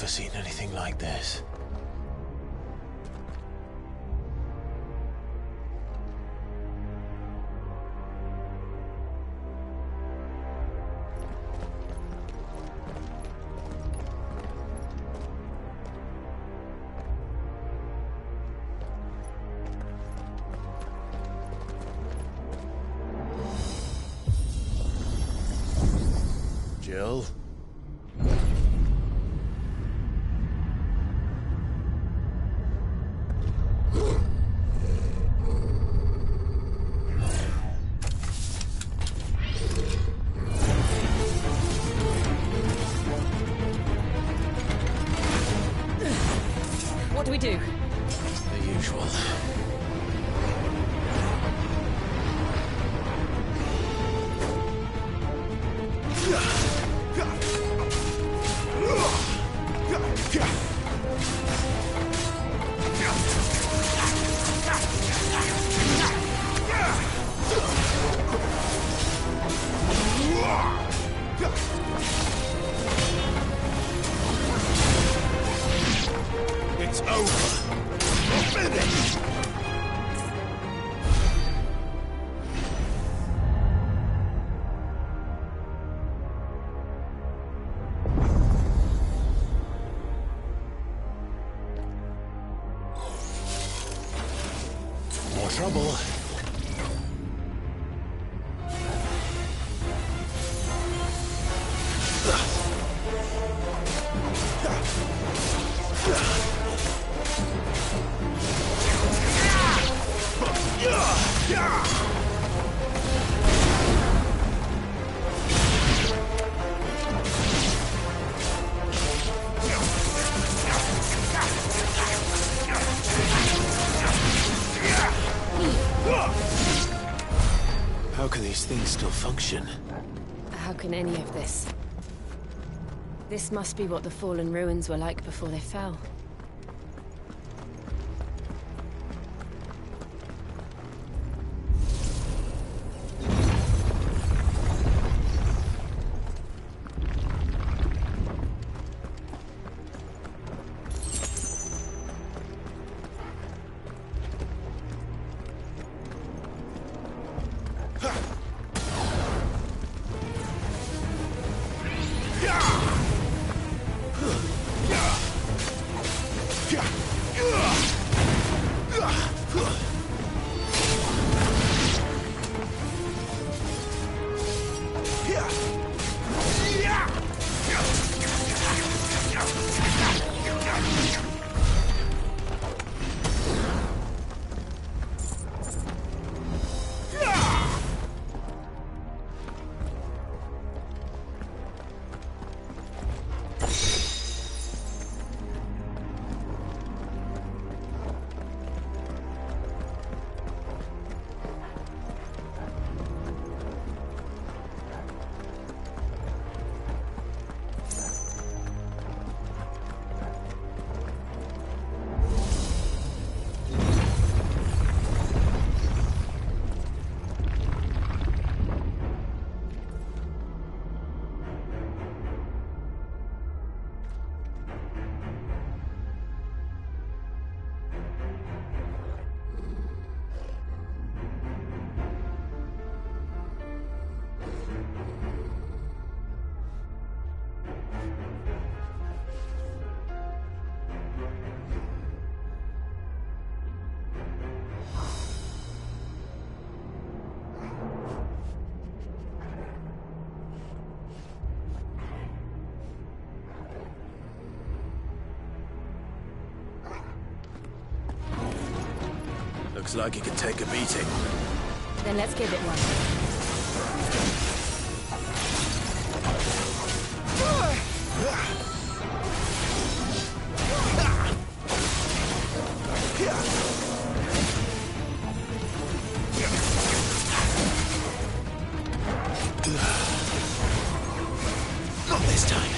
never seen anything like this. Jill? What do we do? The usual. It's over. We're finished. More trouble. How can these things still function? How can any of this? This must be what the fallen ruins were like before they fell. Looks like it could take a beating. Then let's give it one. Not this time.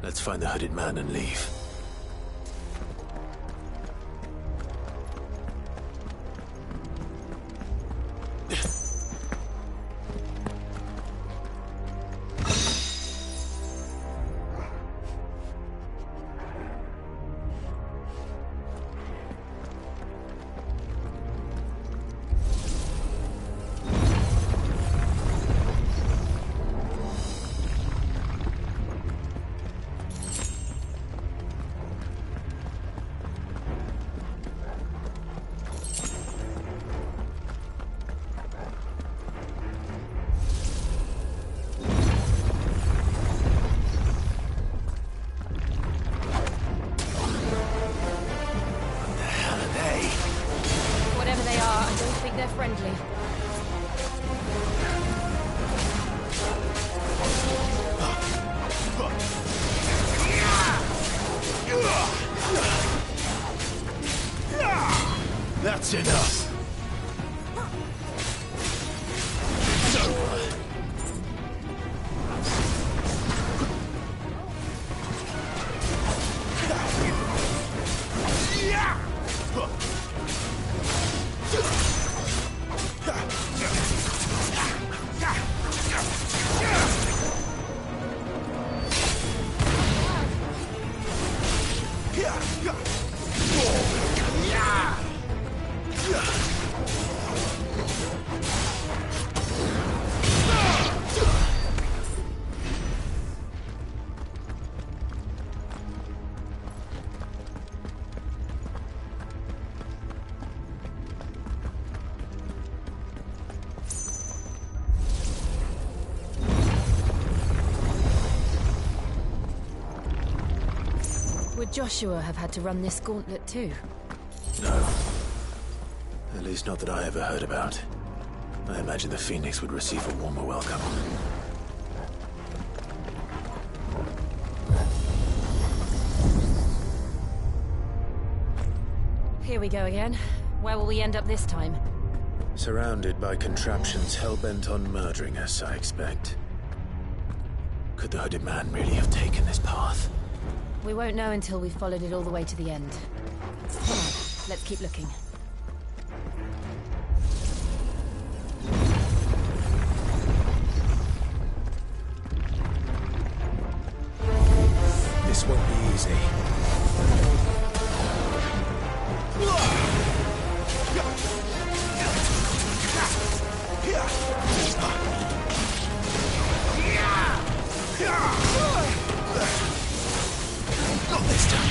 Let's find the hooded man and leave. Friendly. That's enough. Would Joshua have had to run this gauntlet too? No. At least not that I ever heard about. I imagine the Phoenix would receive a warmer welcome. Here we go again. Where will we end up this time? Surrounded by contraptions hell-bent on murdering us, I expect. Could the hooded man really have taken this path? We won't know until we've followed it all the way to the end. Come on, let's keep looking. This won't be easy. Not this time.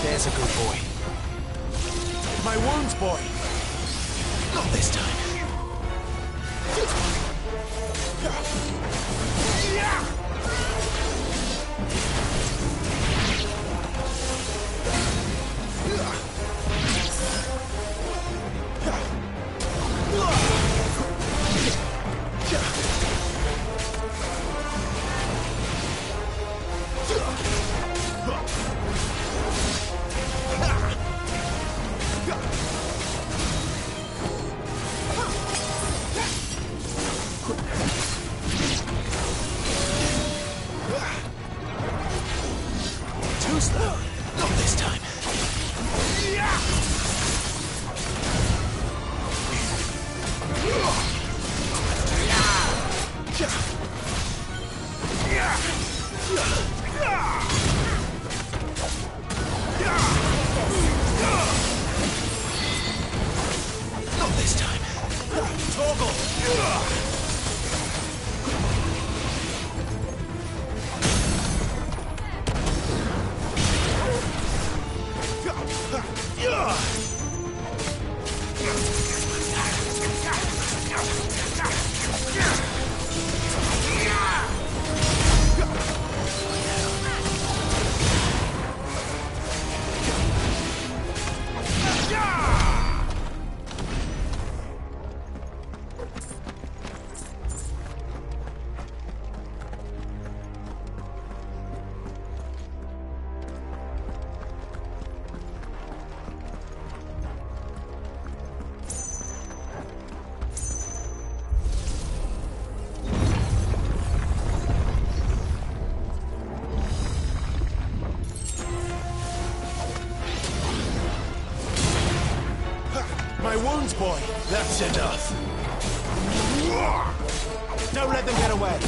There's a good boy. My wounds, boy. Not this time. Too slow. Not this time. Not this time. Toggle. My wounds, boy! That's enough. Don't let them get away!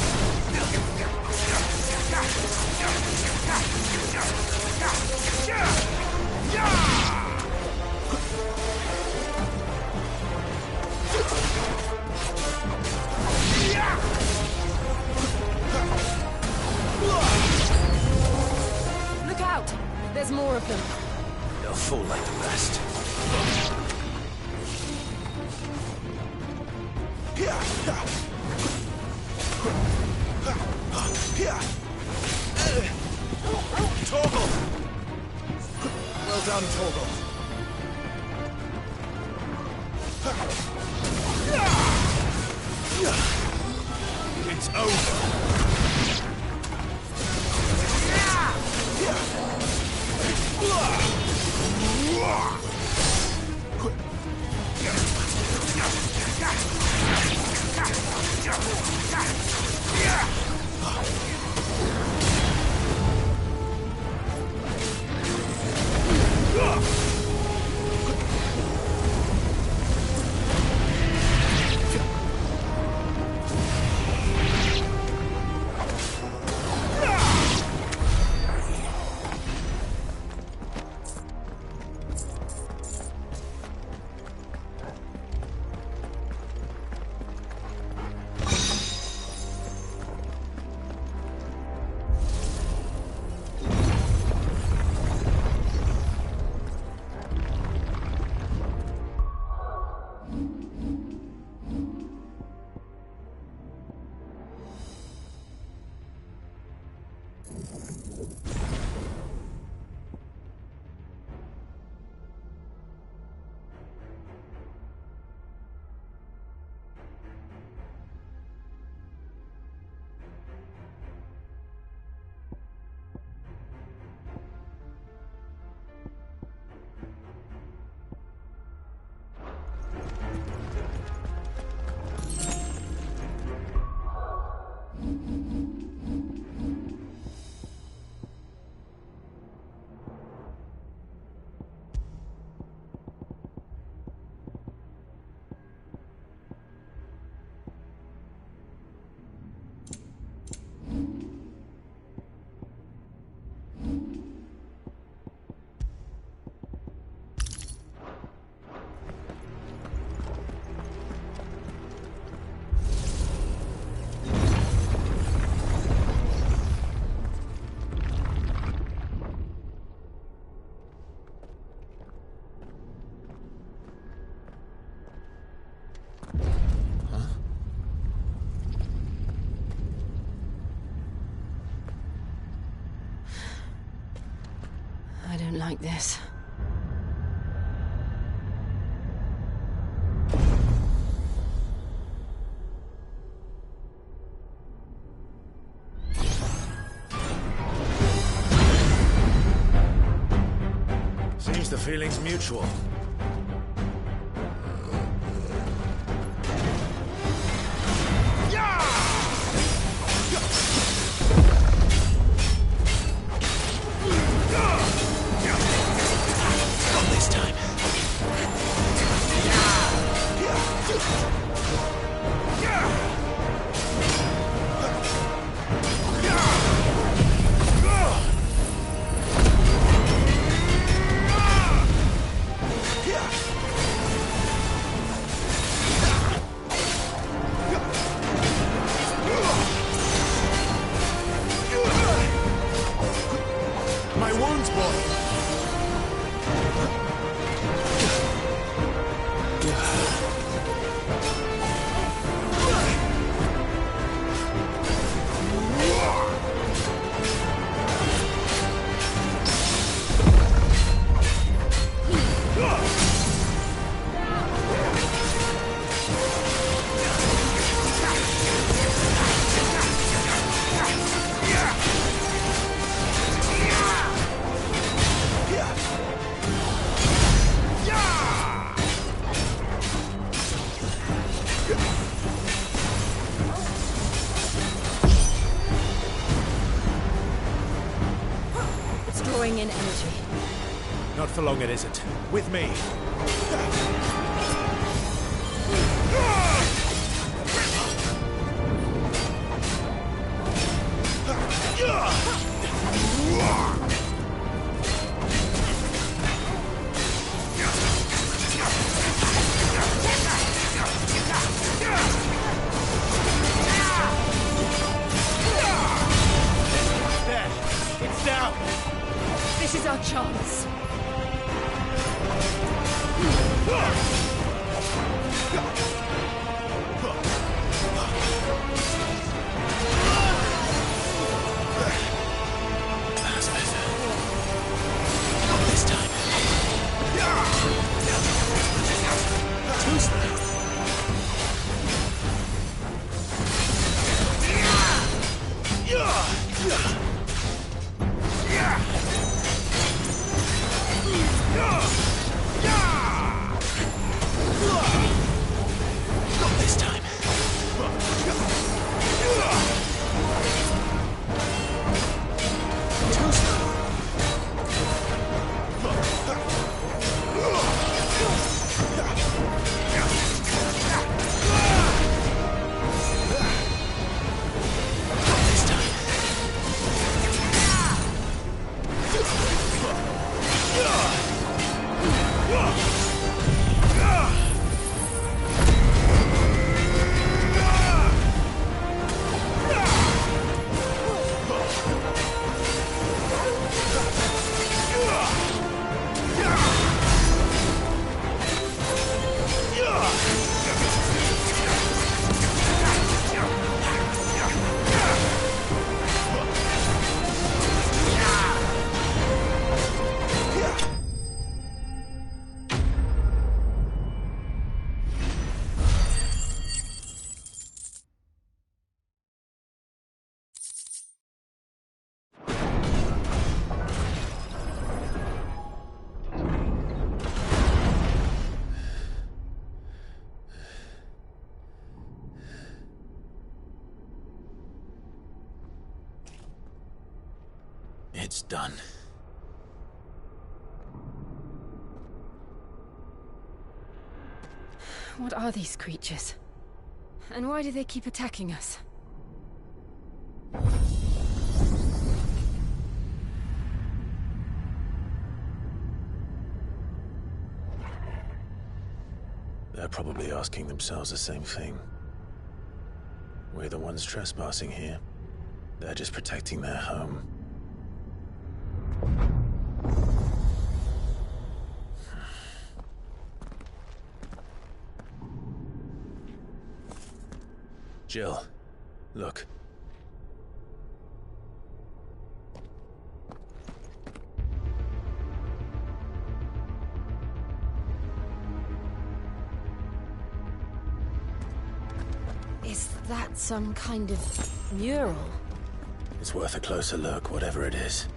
Look out! There's more of them. They'll fall like the rest. Torgal! Well done, Torgal. It's over. I don't like this. Seems the feeling's mutual. wounds, boy! Drawing in energy. Not for long it isn't. With me. There. It's down. This is our chance. That's better. Not this time. Too slow. Not this time. Too slow. Not this time. It's done. What are these creatures? And why do they keep attacking us? They're probably asking themselves the same thing. We're the ones trespassing here. They're just protecting their home. Jill, look. Is that some kind of mural? It's worth a closer look, whatever it is.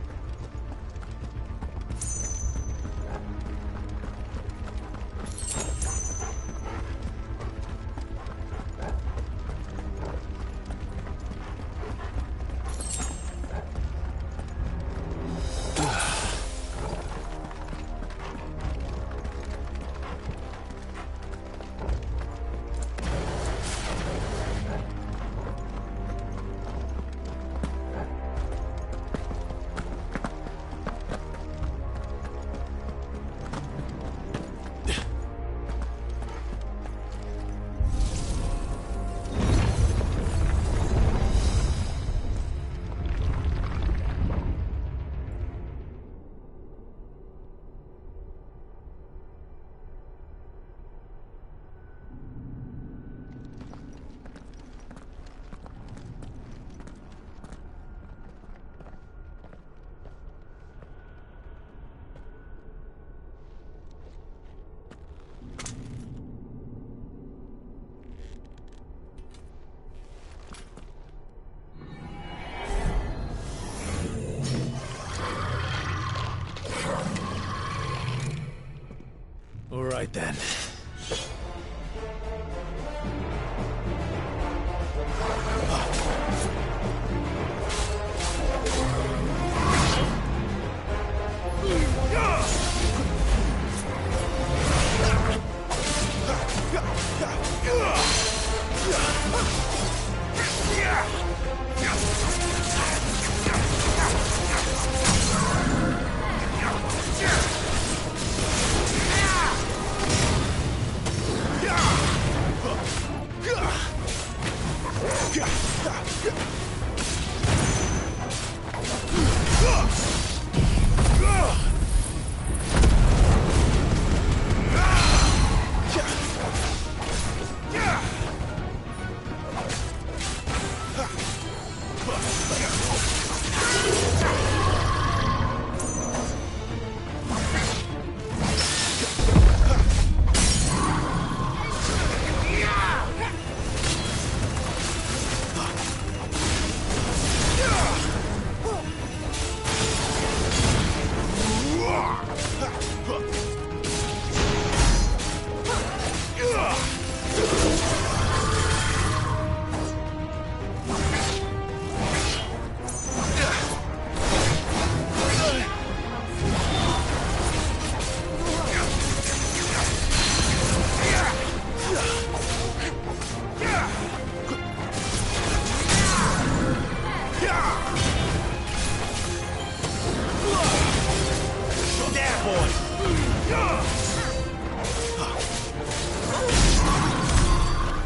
right then.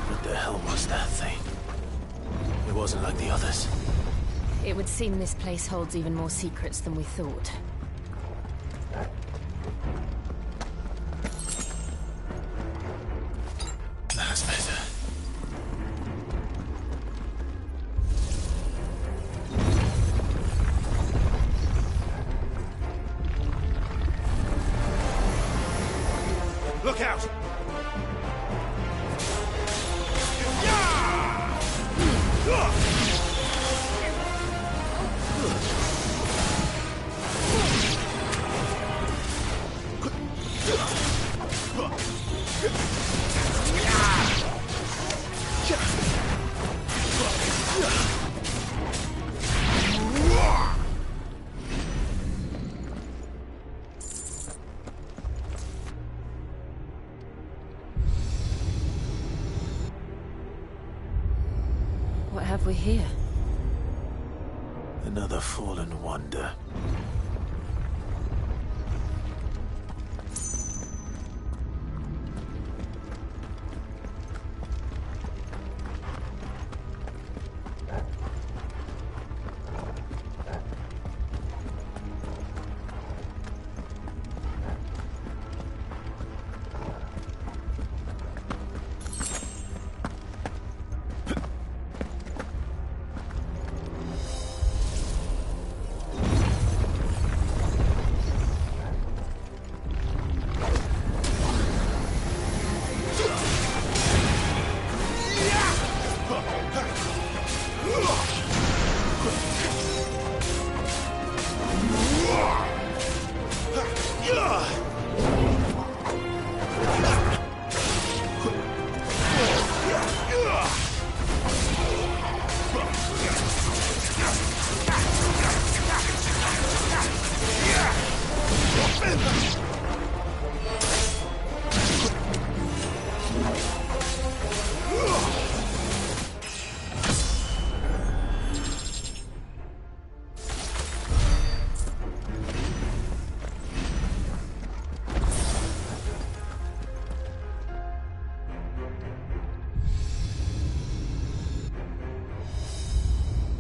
What the hell was that thing? It wasn't like the others. It would seem this place holds even more secrets than we thought. That's better. Look out! What have we here? Another fallen wonder.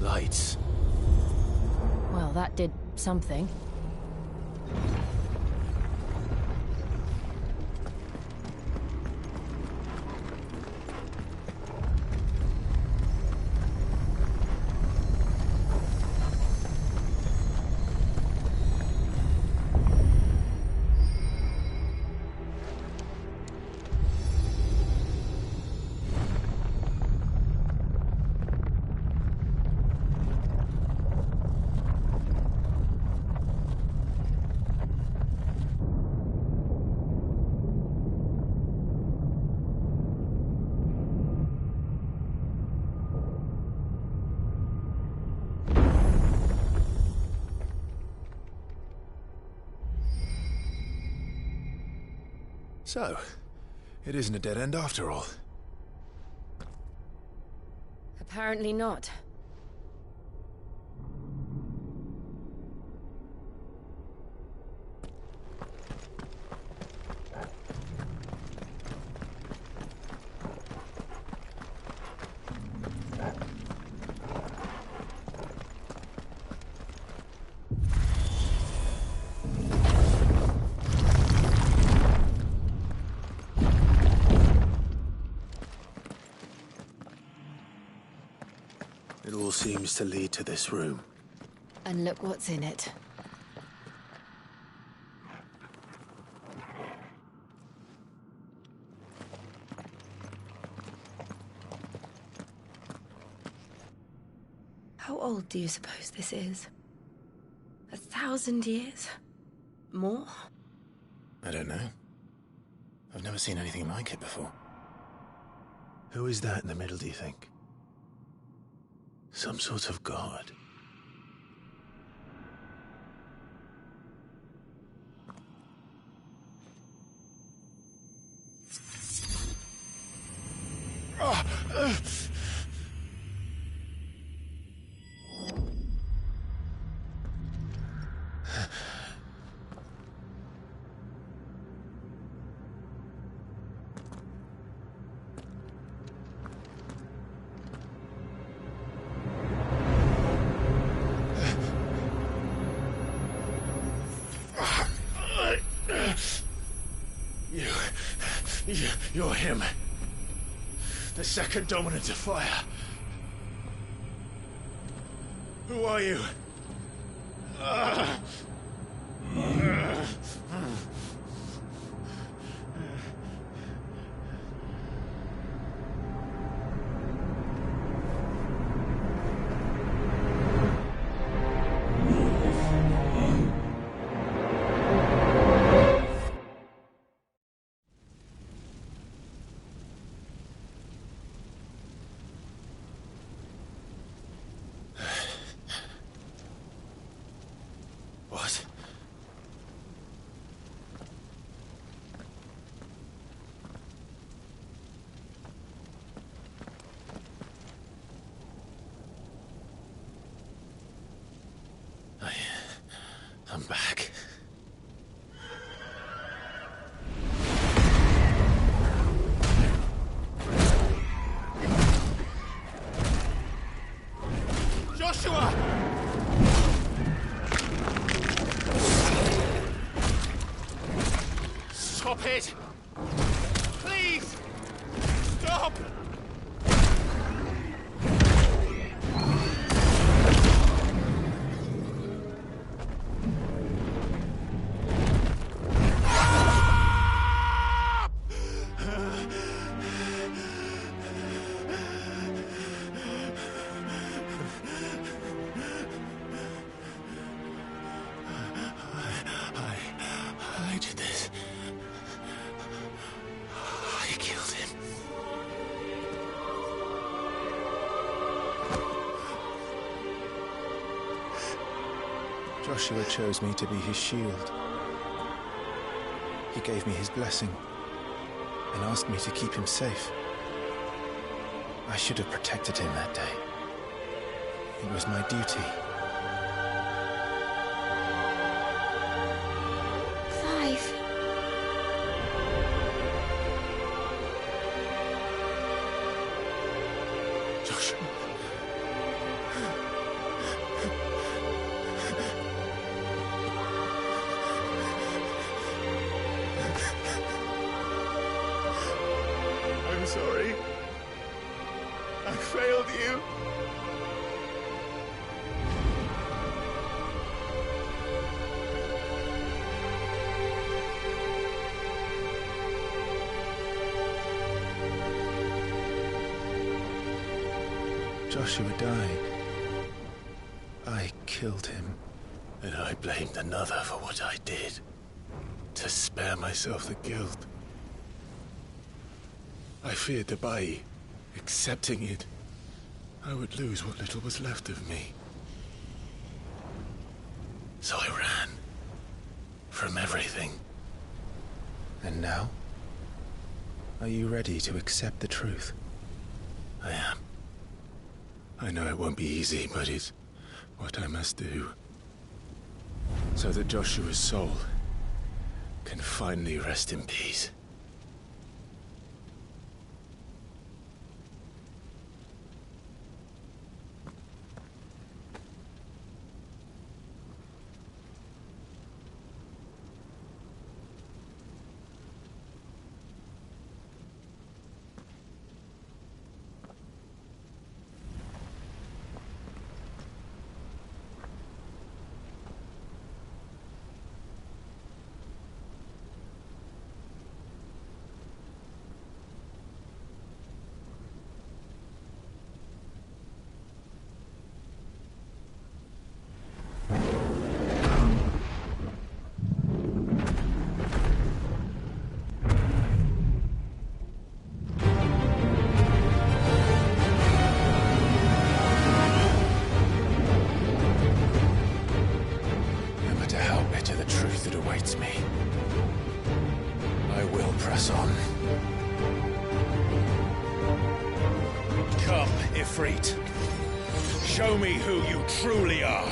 Lights. Well, that did something. So, it isn't a dead end after all. Apparently not. It all seems to lead to this room. And look what's in it. How old do you suppose this is? 1,000 years? More? I don't know. I've never seen anything like it before. Who is that in the middle, do you think? Some sort of god? You're him. The second dominant of fire. Who are you? What? I'm back. Joshua! Stop it! Please! Stop! I did this. I killed him. Joshua chose me to be his shield. He gave me his blessing and asked me to keep him safe. I should have protected him that day. It was my duty. Joshua. I'm sorry. I failed you. Joshua died. I killed him. And I blamed another for what I did. To spare myself the guilt. I feared that by accepting it, I would lose what little was left of me. So I ran. From everything. And now, Are you ready to accept the truth? I am. I know it won't be easy, but it's what I must do. So that Joshua's soul can finally rest in peace. Show me who you truly are.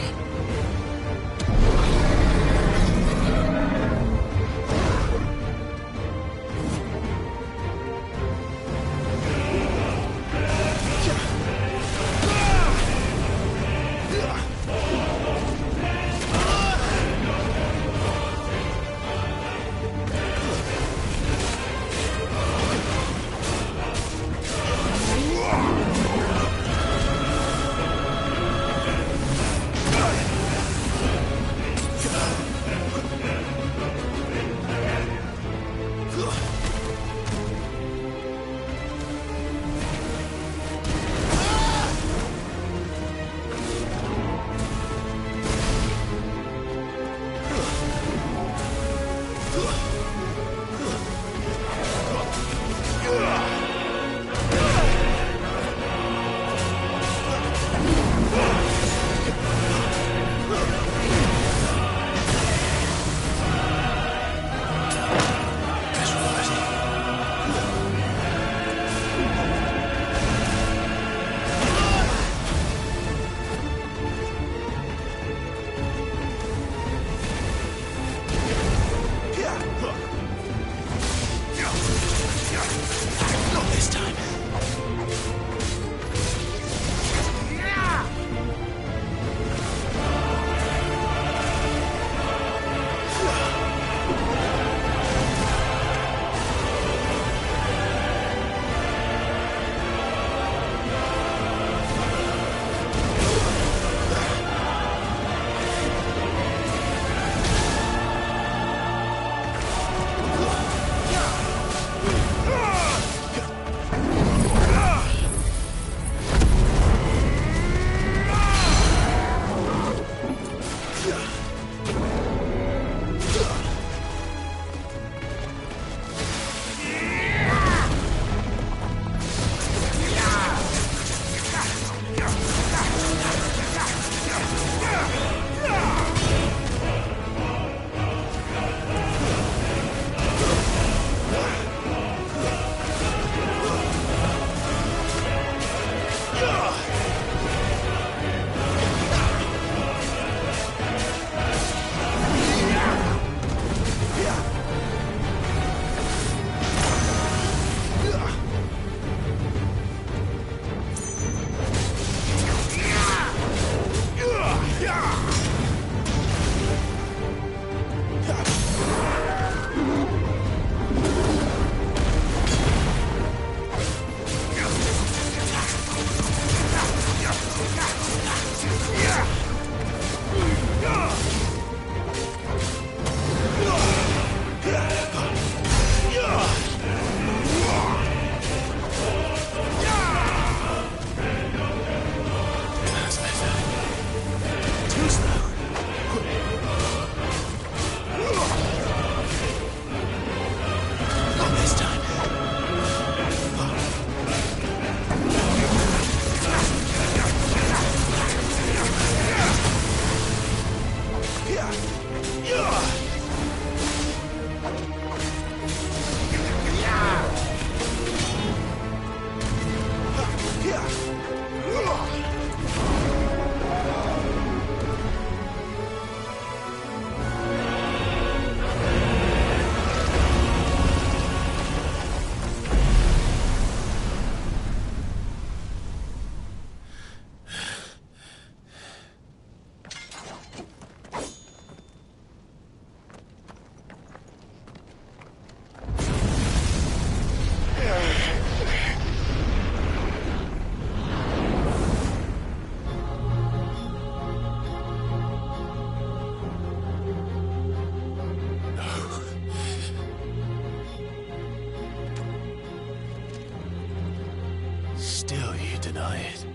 deny it.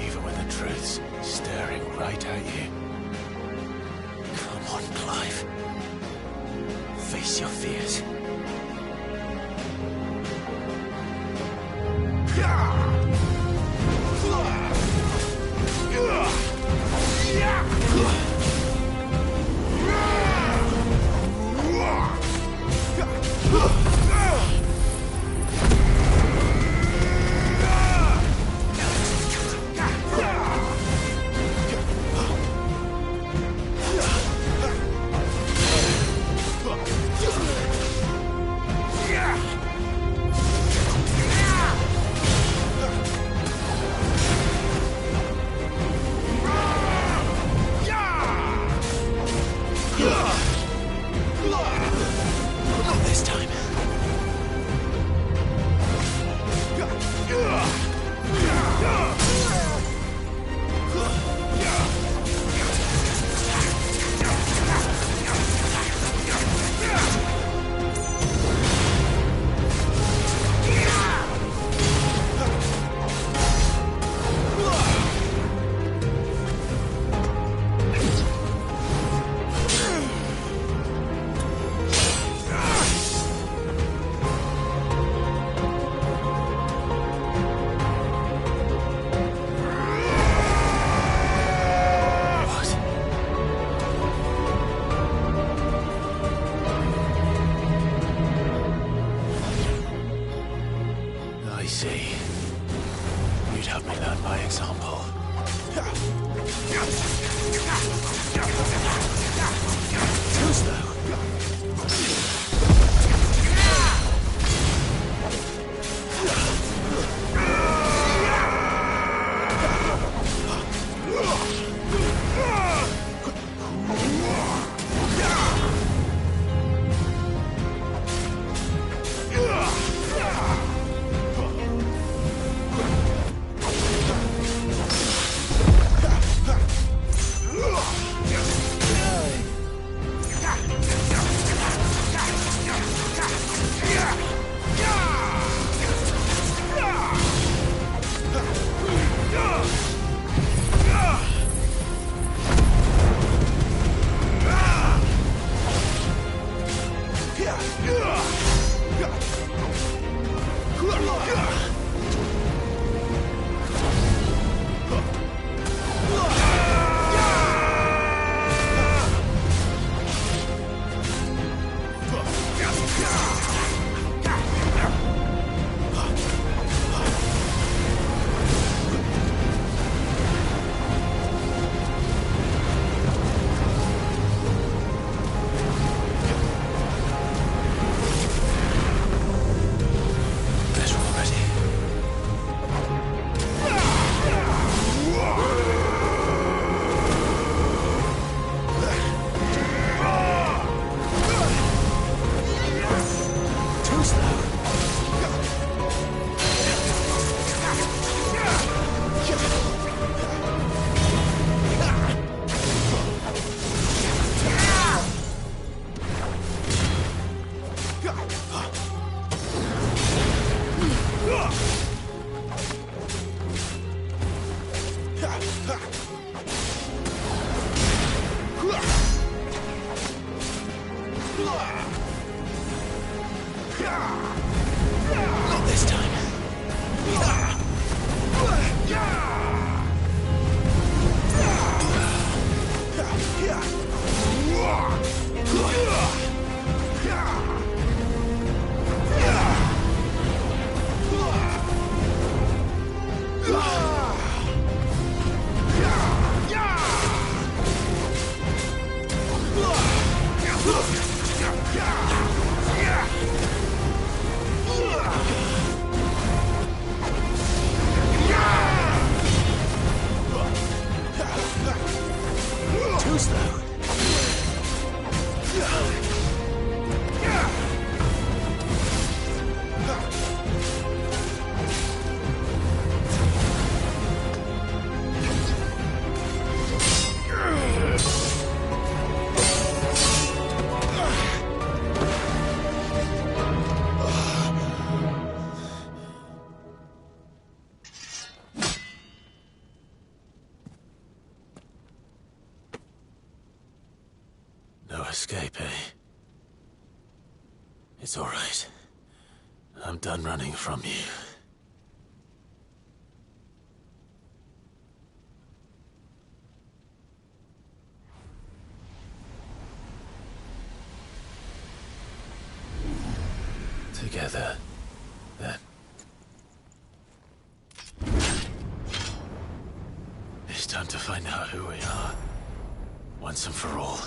Even when the truth's staring right at you. Come on, Clive. Face your fears. I see. You'd have me learn by example. Too slow. Not this time. Too slow. No escape, eh? It's all right. I'm done running from you. Together, then. It's time to find out who we are, once and for all.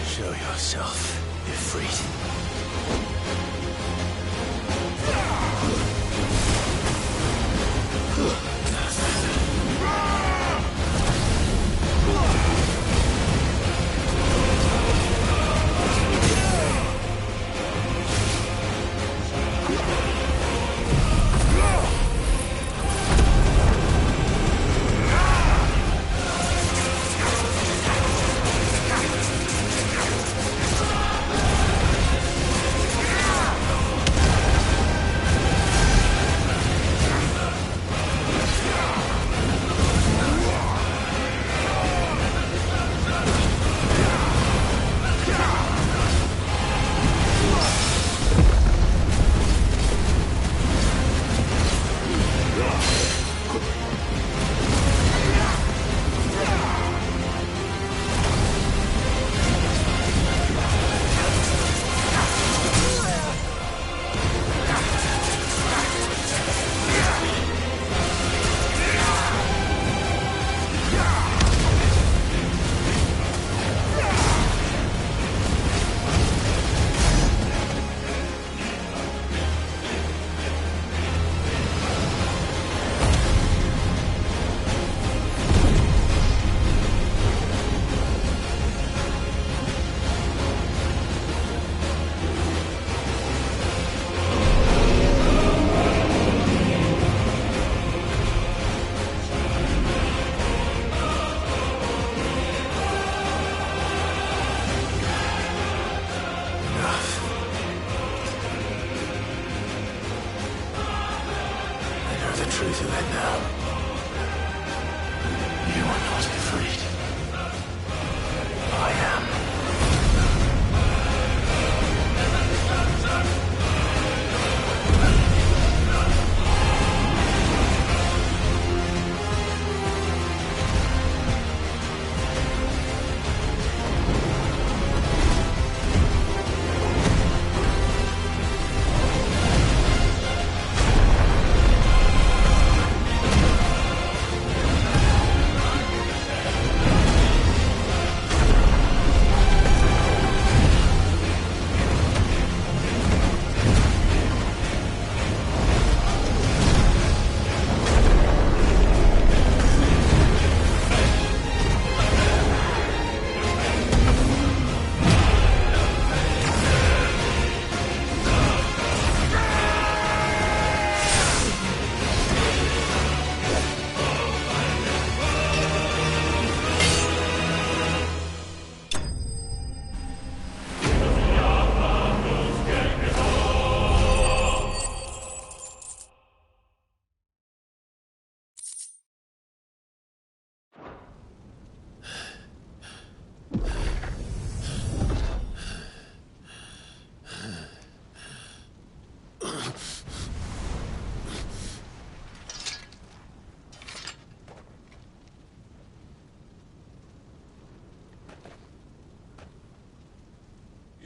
Show yourself, Ifrit. Truth of it now. You are not afraid. I am.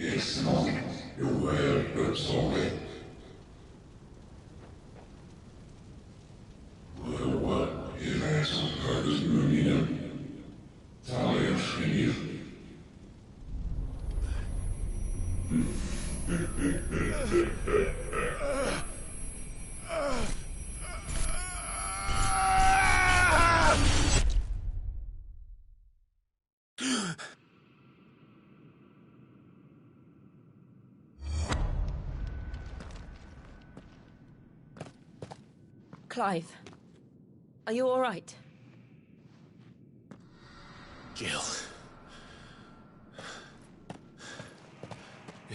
It's not the world that's solid. World one is Carter's Union. Talia Shini. Clive, are you all right? Jill.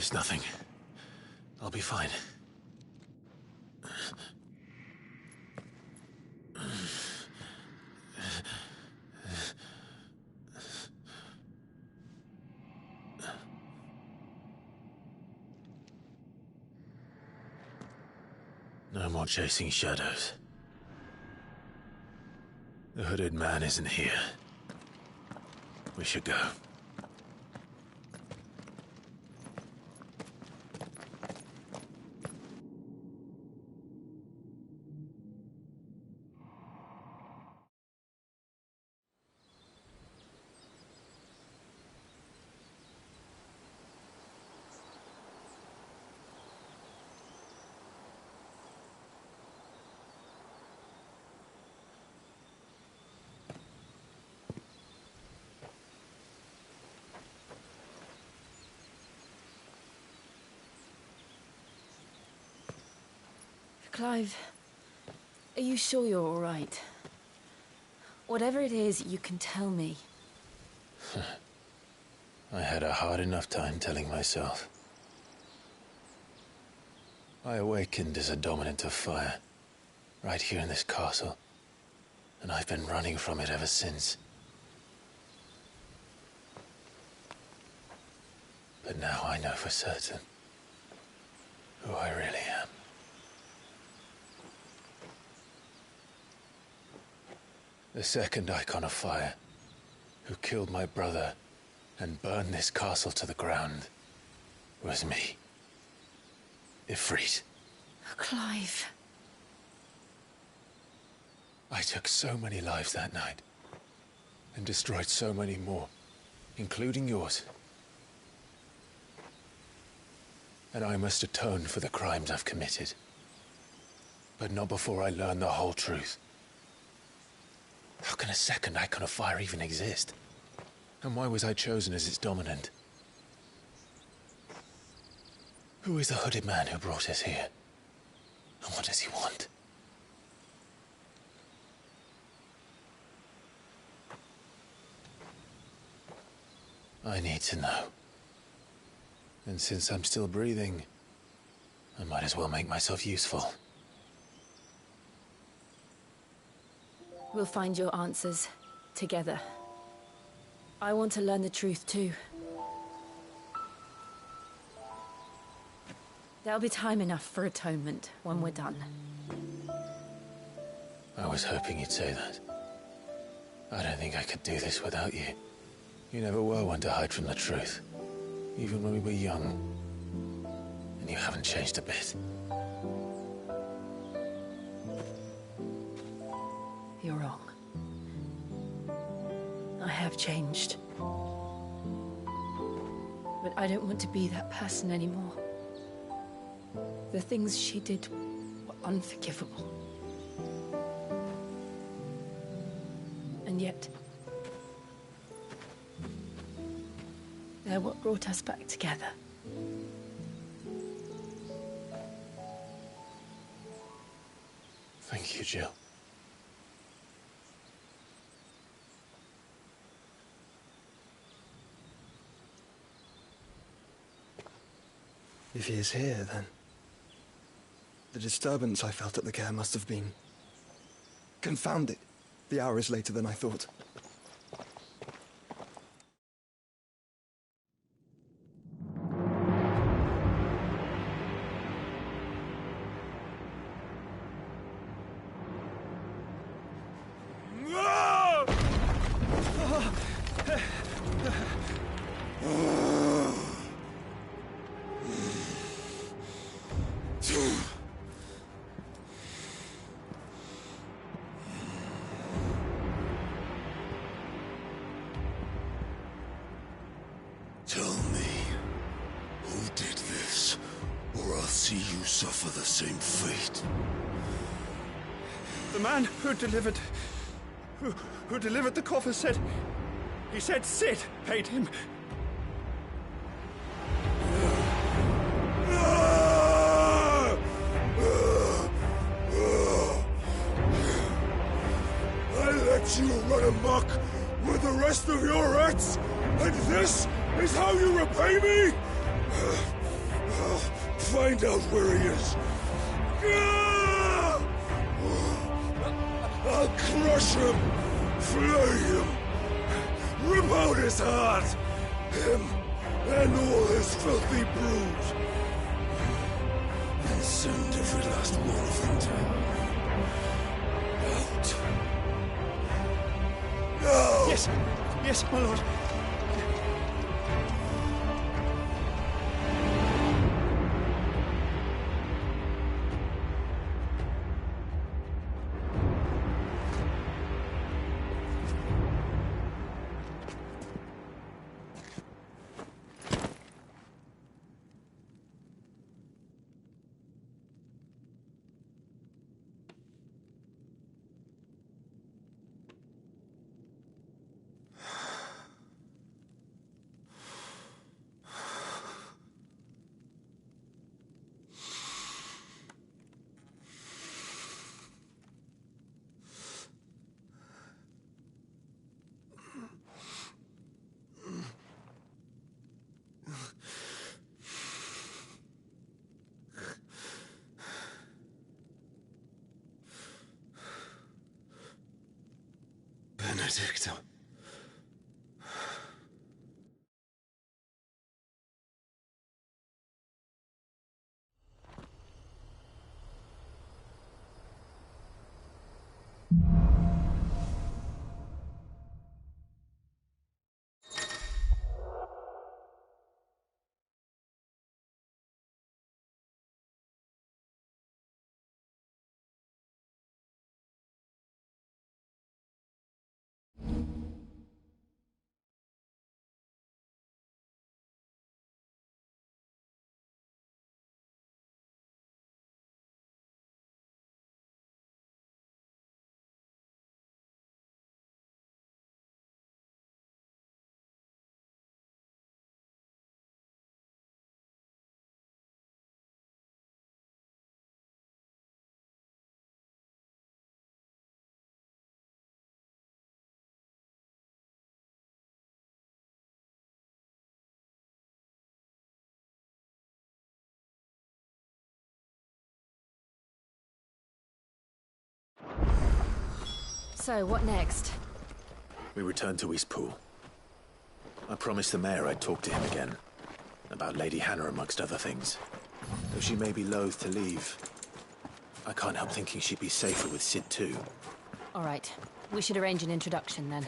It's nothing. I'll be fine. No more chasing shadows. The hooded man isn't here. We should go. Clive, are you sure you're all right? Whatever it is, you can tell me. I had a hard enough time telling myself. I awakened as a dominant of fire, right here in this castle, and I've been running from it ever since. But now I know for certain who I really am. The second icon of fire, who killed my brother and burned this castle to the ground, was me. Ifrit. Clive. I took so many lives that night, and destroyed so many more, including yours. And I must atone for the crimes I've committed. But not before I learn the whole truth. How can a second icon of fire even exist? And why was I chosen as its dominant? Who is the hooded man who brought us here? And what does he want? I need to know. And since I'm still breathing, I might as well make myself useful. We'll find your answers together. I want to learn the truth too. There'll be time enough for atonement when we're done. I was hoping you'd say that. I don't think I could do this without you. You never were one to hide from the truth, even when we were young. And you haven't changed a bit. You're wrong. I have changed. But I don't want to be that person anymore. The things she did were unforgivable. And yet, they're what brought us back together. Thank you, Jill. If he is here, then the disturbance I felt at the care must have been confounded. The hour is later than I thought. Tell me, who did this, or I'll see you suffer the same fate. The man who delivered the coffer said... He said Sid paid him. I let you run amok with the rest of your rats, and this is how you repay me? I'll find out where he is. I'll crush him, flay him, rip out his heart, him and all his filthy brood, and send every last one of them down. Out. Now! Yes! Yes, my lord. Benedicta. So, what next? We return to Eastpool. I promised the mayor I'd talk to him again. About Lady Hannah, amongst other things. Though she may be loath to leave, I can't help thinking she'd be safer with Sid too. All right. We should arrange an introduction then.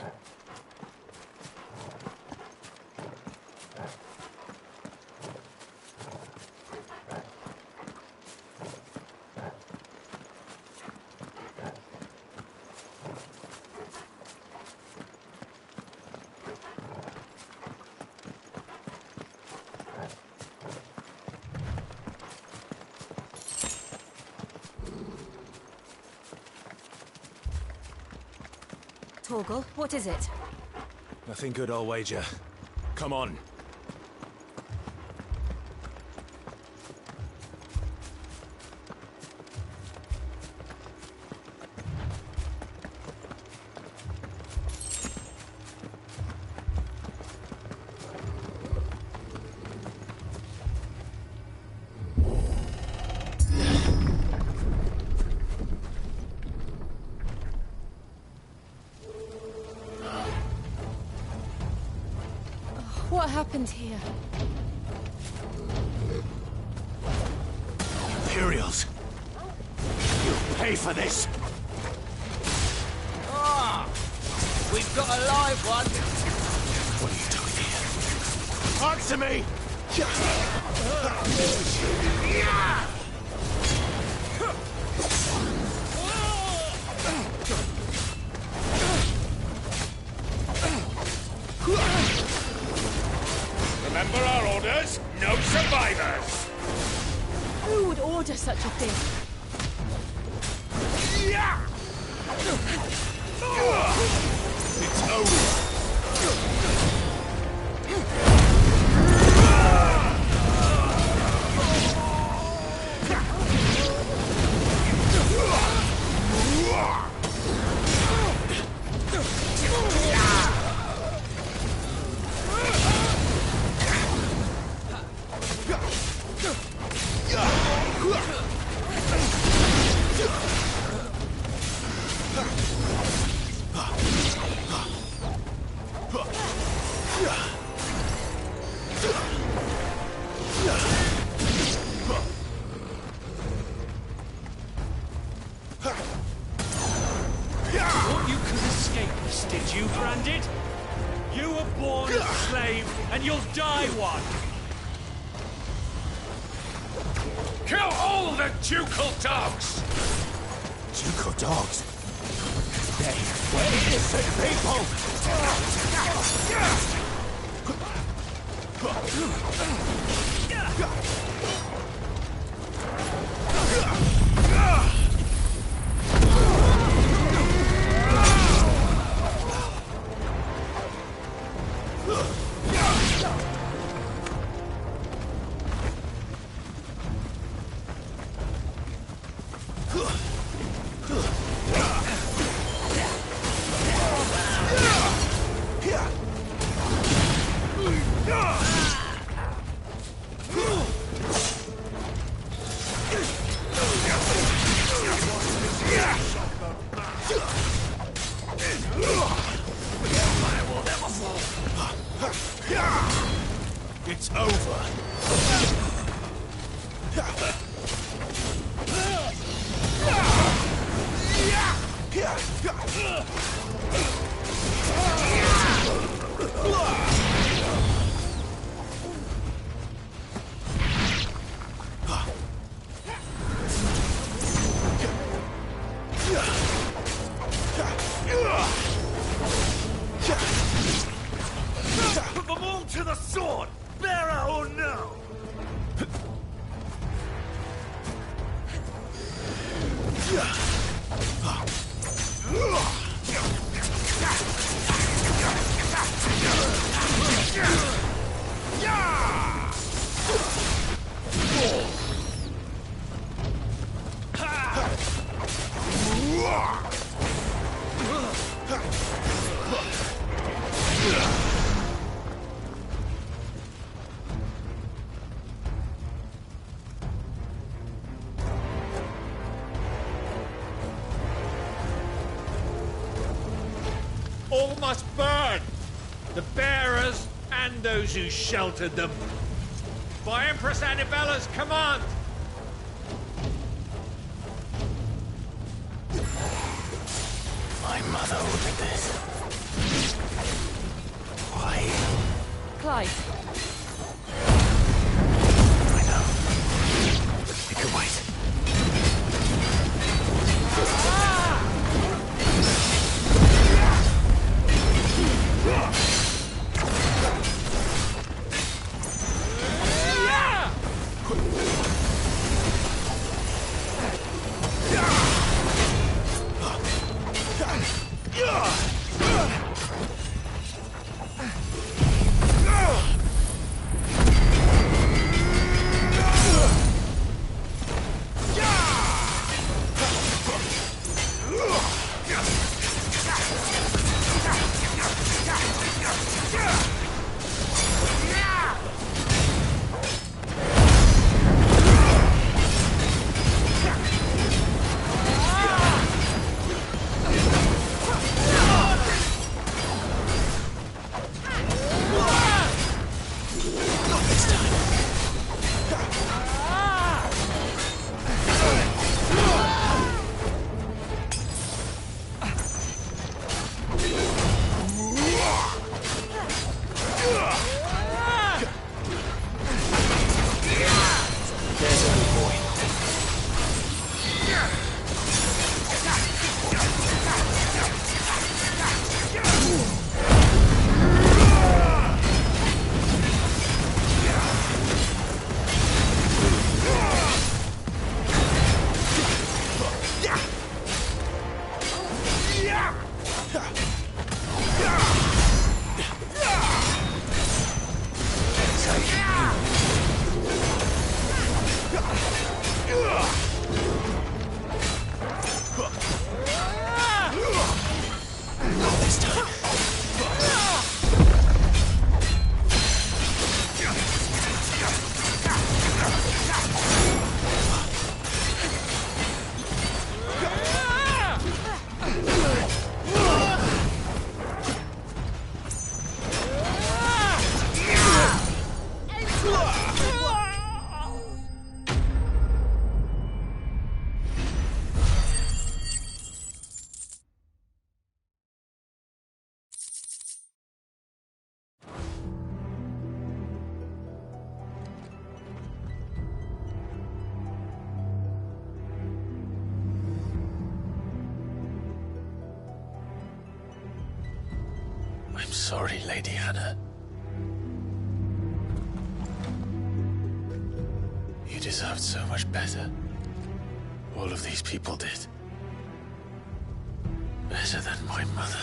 Torgal, what is it? Nothing good, I'll wager. Come on. What happened here? Imperials! You'll pay for this! Ah! We've got a live one! What are you doing here? Answer me! Remember our orders? No survivors! Who would order such a thing? It's over! the ducal dogs! Ducal dogs? They were innocent people! It's over. Put them all to the sword, bearer or no! All must burn! The bearers and those who sheltered them. By Empress Annibella's command! My mother ordered this. Why? Clive, I know. It could wait. sorry, Lady Hannah. You deserved so much better. All of these people did. Better than my mother.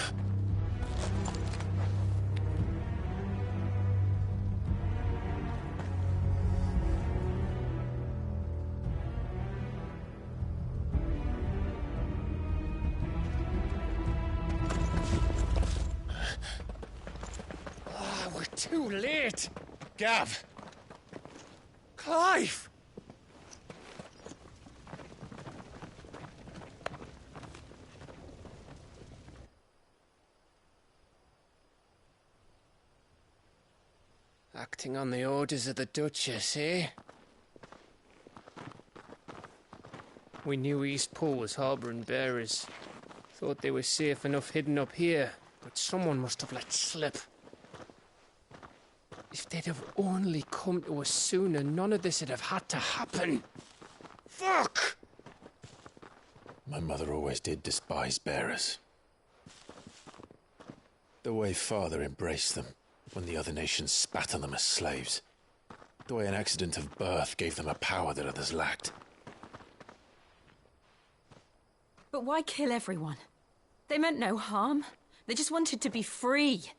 We're too late. Gav. Clive. Acting on the orders of the Duchess, eh? We knew East Pool was harbouring bearers. Thought they were safe enough hidden up here, but someone must have let slip. If they'd have only come to us sooner, none of this would have had to happen. Fuck! My mother always did despise bearers. The way Father embraced them when the other nations spat on them as slaves. The way an accident of birth gave them a power that others lacked. But why kill everyone? They meant no harm. They just wanted to be free.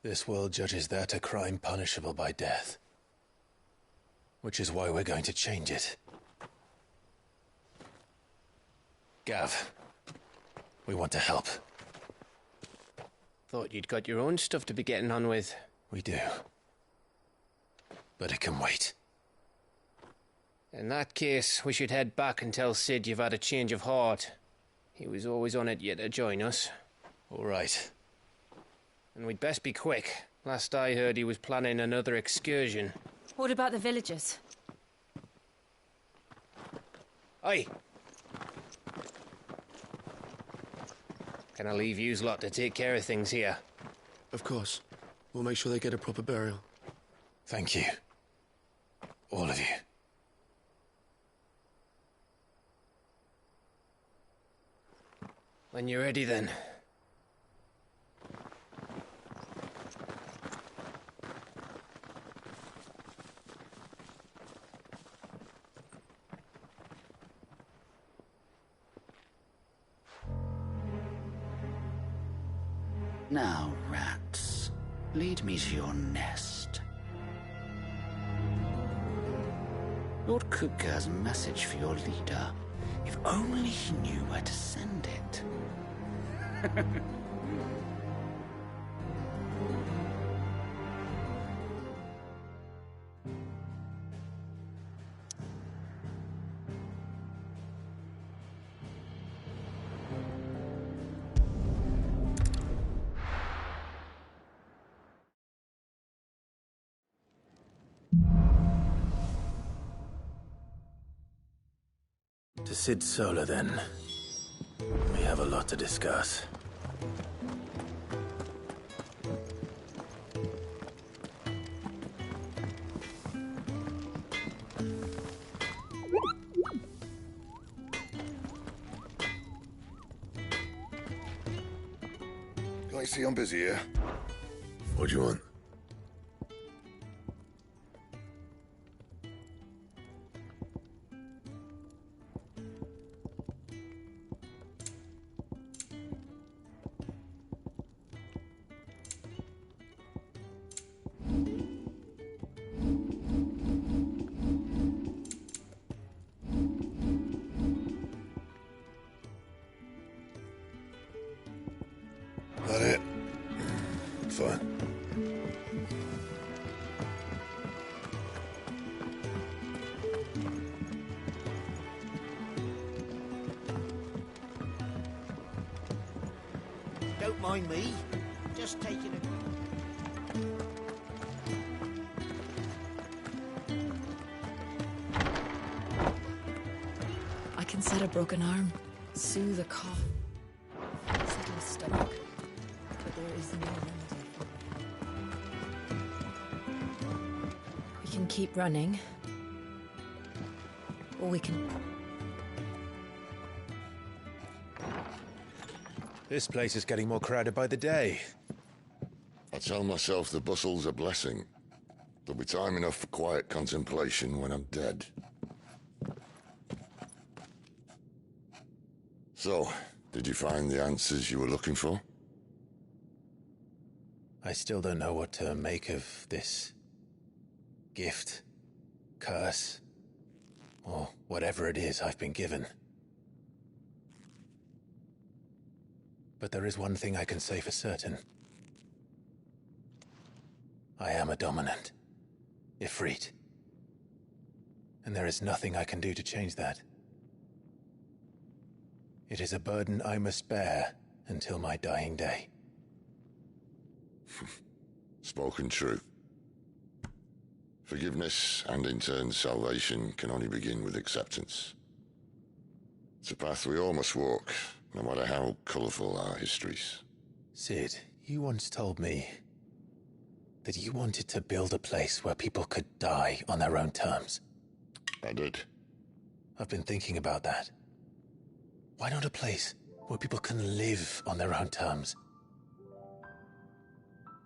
This world judges that a crime punishable by death. Which is why we're going to change it. Gav, we want to help. Thought you'd got your own stuff to be getting on with. We do. But it can wait. In that case, we should head back and tell Sid you've had a change of heart. He was always on it yet to join us. All right. And we'd best be quick. Last I heard, he was planning another excursion. What about the villagers? Aye. Can I leave yous lot to take care of things here? Of course. We'll make sure they get a proper burial. Thank you. All of you. When you're ready, then. Now, rats, lead me to your nest. Lord Kupka's message for your leader. If only he knew where to send it. To Sid Solar, then. We have a lot to discuss. I see I'm busy here. What do you want? That it? Fine. Don't mind me. Just taking a... I can set a broken arm, soothe a cough, settle a stomach, but there is no remedy for it. We can keep running, or we can... This place is getting more crowded by the day. I tell myself the bustle's a blessing. There'll be time enough for quiet contemplation when I'm dead. So, did you find the answers you were looking for? I still don't know what to make of this gift, curse, or whatever it is I've been given. But there is one thing I can say for certain. I am a dominant, Ifrit. And there is nothing I can do to change that. It is a burden I must bear until my dying day. Spoken true. Forgiveness, and in turn salvation, can only begin with acceptance. It's a path we all must walk, no matter how colourful our histories. Sid, you once told me that you wanted to build a place where people could die on their own terms. I did. I've been thinking about that. Why not a place where people can live on their own terms?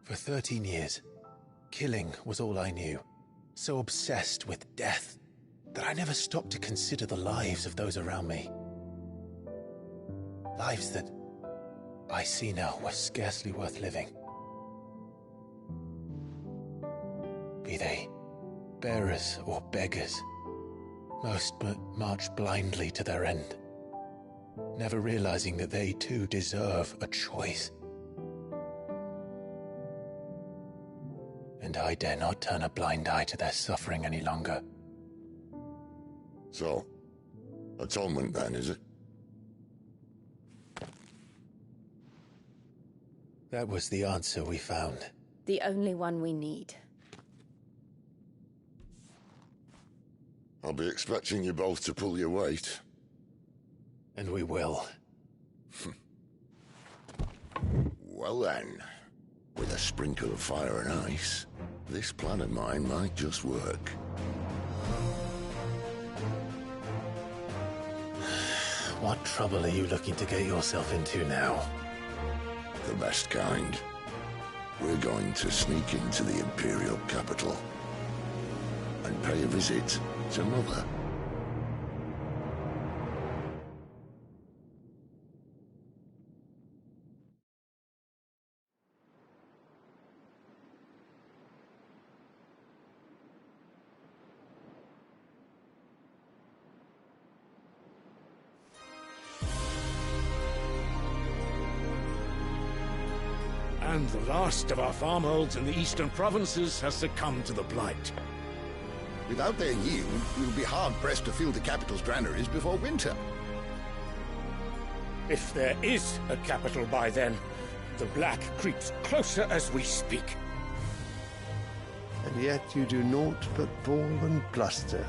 For 13 years, killing was all I knew. So obsessed with death that I never stopped to consider the lives of those around me. Lives that I see now were scarcely worth living. Be they bearers or beggars, most but march blindly to their end, never realizing that they too deserve a choice. And I dare not turn a blind eye to their suffering any longer. So, atonement then, is it? That was the answer we found. The only one we need. I'll be expecting you both to pull your weight. And we will. Well then, with a sprinkle of fire and ice, this plan of mine might just work. What trouble are you looking to get yourself into now? The best kind. We're going to sneak into the Imperial capital and pay a visit to Mother. And the last of our farmholds in the eastern provinces has succumbed to the blight. Without their yield, we'll be hard-pressed to fill the capital's granaries before winter. If there is a capital by then, the black creeps closer as we speak. And yet you do naught but bawl and bluster.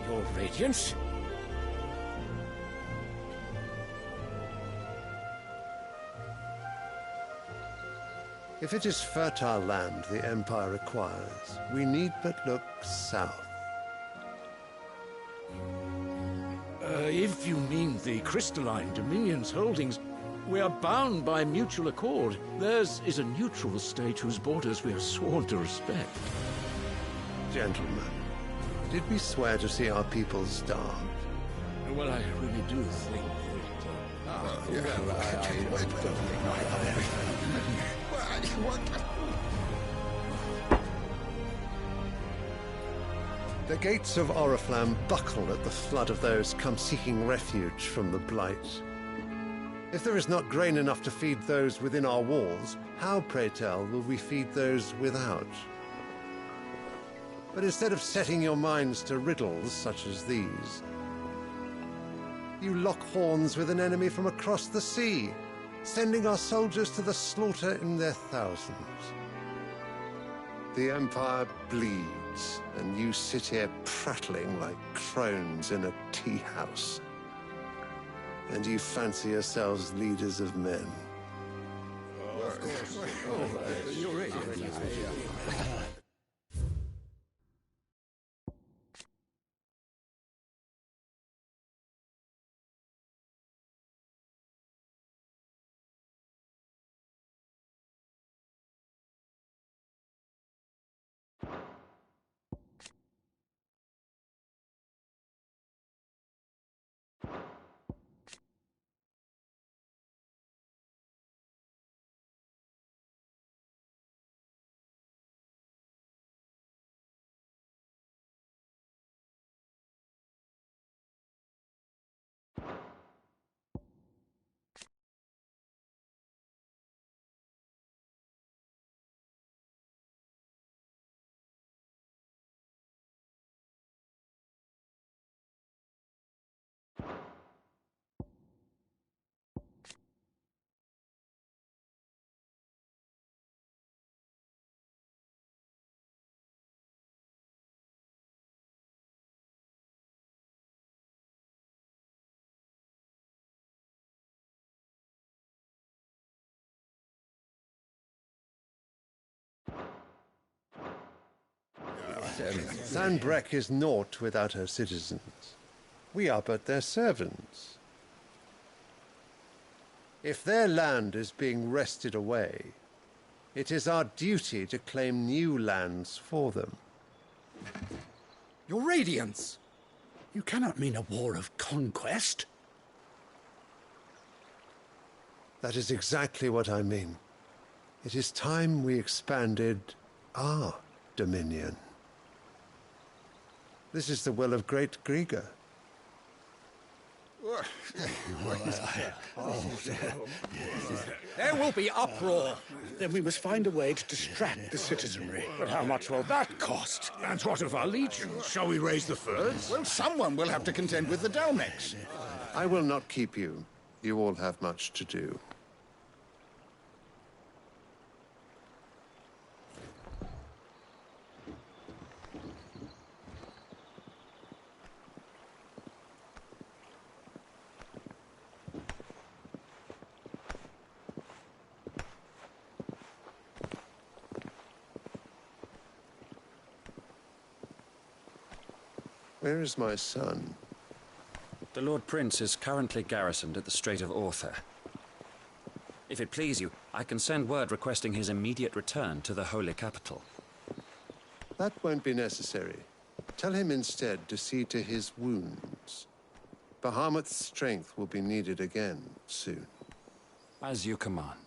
Your Radiance? If it is fertile land the Empire requires, we need but look south. If you mean the crystalline Dominion's holdings, we are bound by mutual accord. Theirs is a neutral state whose borders we are sworn to respect. Gentlemen, did we swear to see our people starved? Well, I really do think The gates of Oriflamme buckle at the flood of those come seeking refuge from the blight. If there is not grain enough to feed those within our walls, how, pray tell, will we feed those without? But instead of setting your minds to riddles such as these, you lock horns with an enemy from across the sea, sending our soldiers to the slaughter in their thousands. The Empire bleeds, and you sit here prattling like crones in a tea-house. And you fancy yourselves leaders of men. course. You're ready. Sanbreque is naught without her citizens. We are but their servants. If their land is being wrested away, it is our duty to claim new lands for them. Your Radiance! You cannot mean a war of conquest. That is exactly what I mean. It is time we expanded our dominion. This is the will of great Grieger. There will be uproar. Then we must find a way to distract the citizenry. But how much will that cost? And what of our legions? Shall we raise the furs? Well, someone will have to contend with the Dalmex. I will not keep you. You all have much to do. Where is my son? The Lord Prince is currently garrisoned at the Strait of Arthur. If it please you, I can send word requesting his immediate return to the Holy Capital. That won't be necessary. Tell him instead to see to his wounds. Bahamut's strength will be needed again soon. As you command.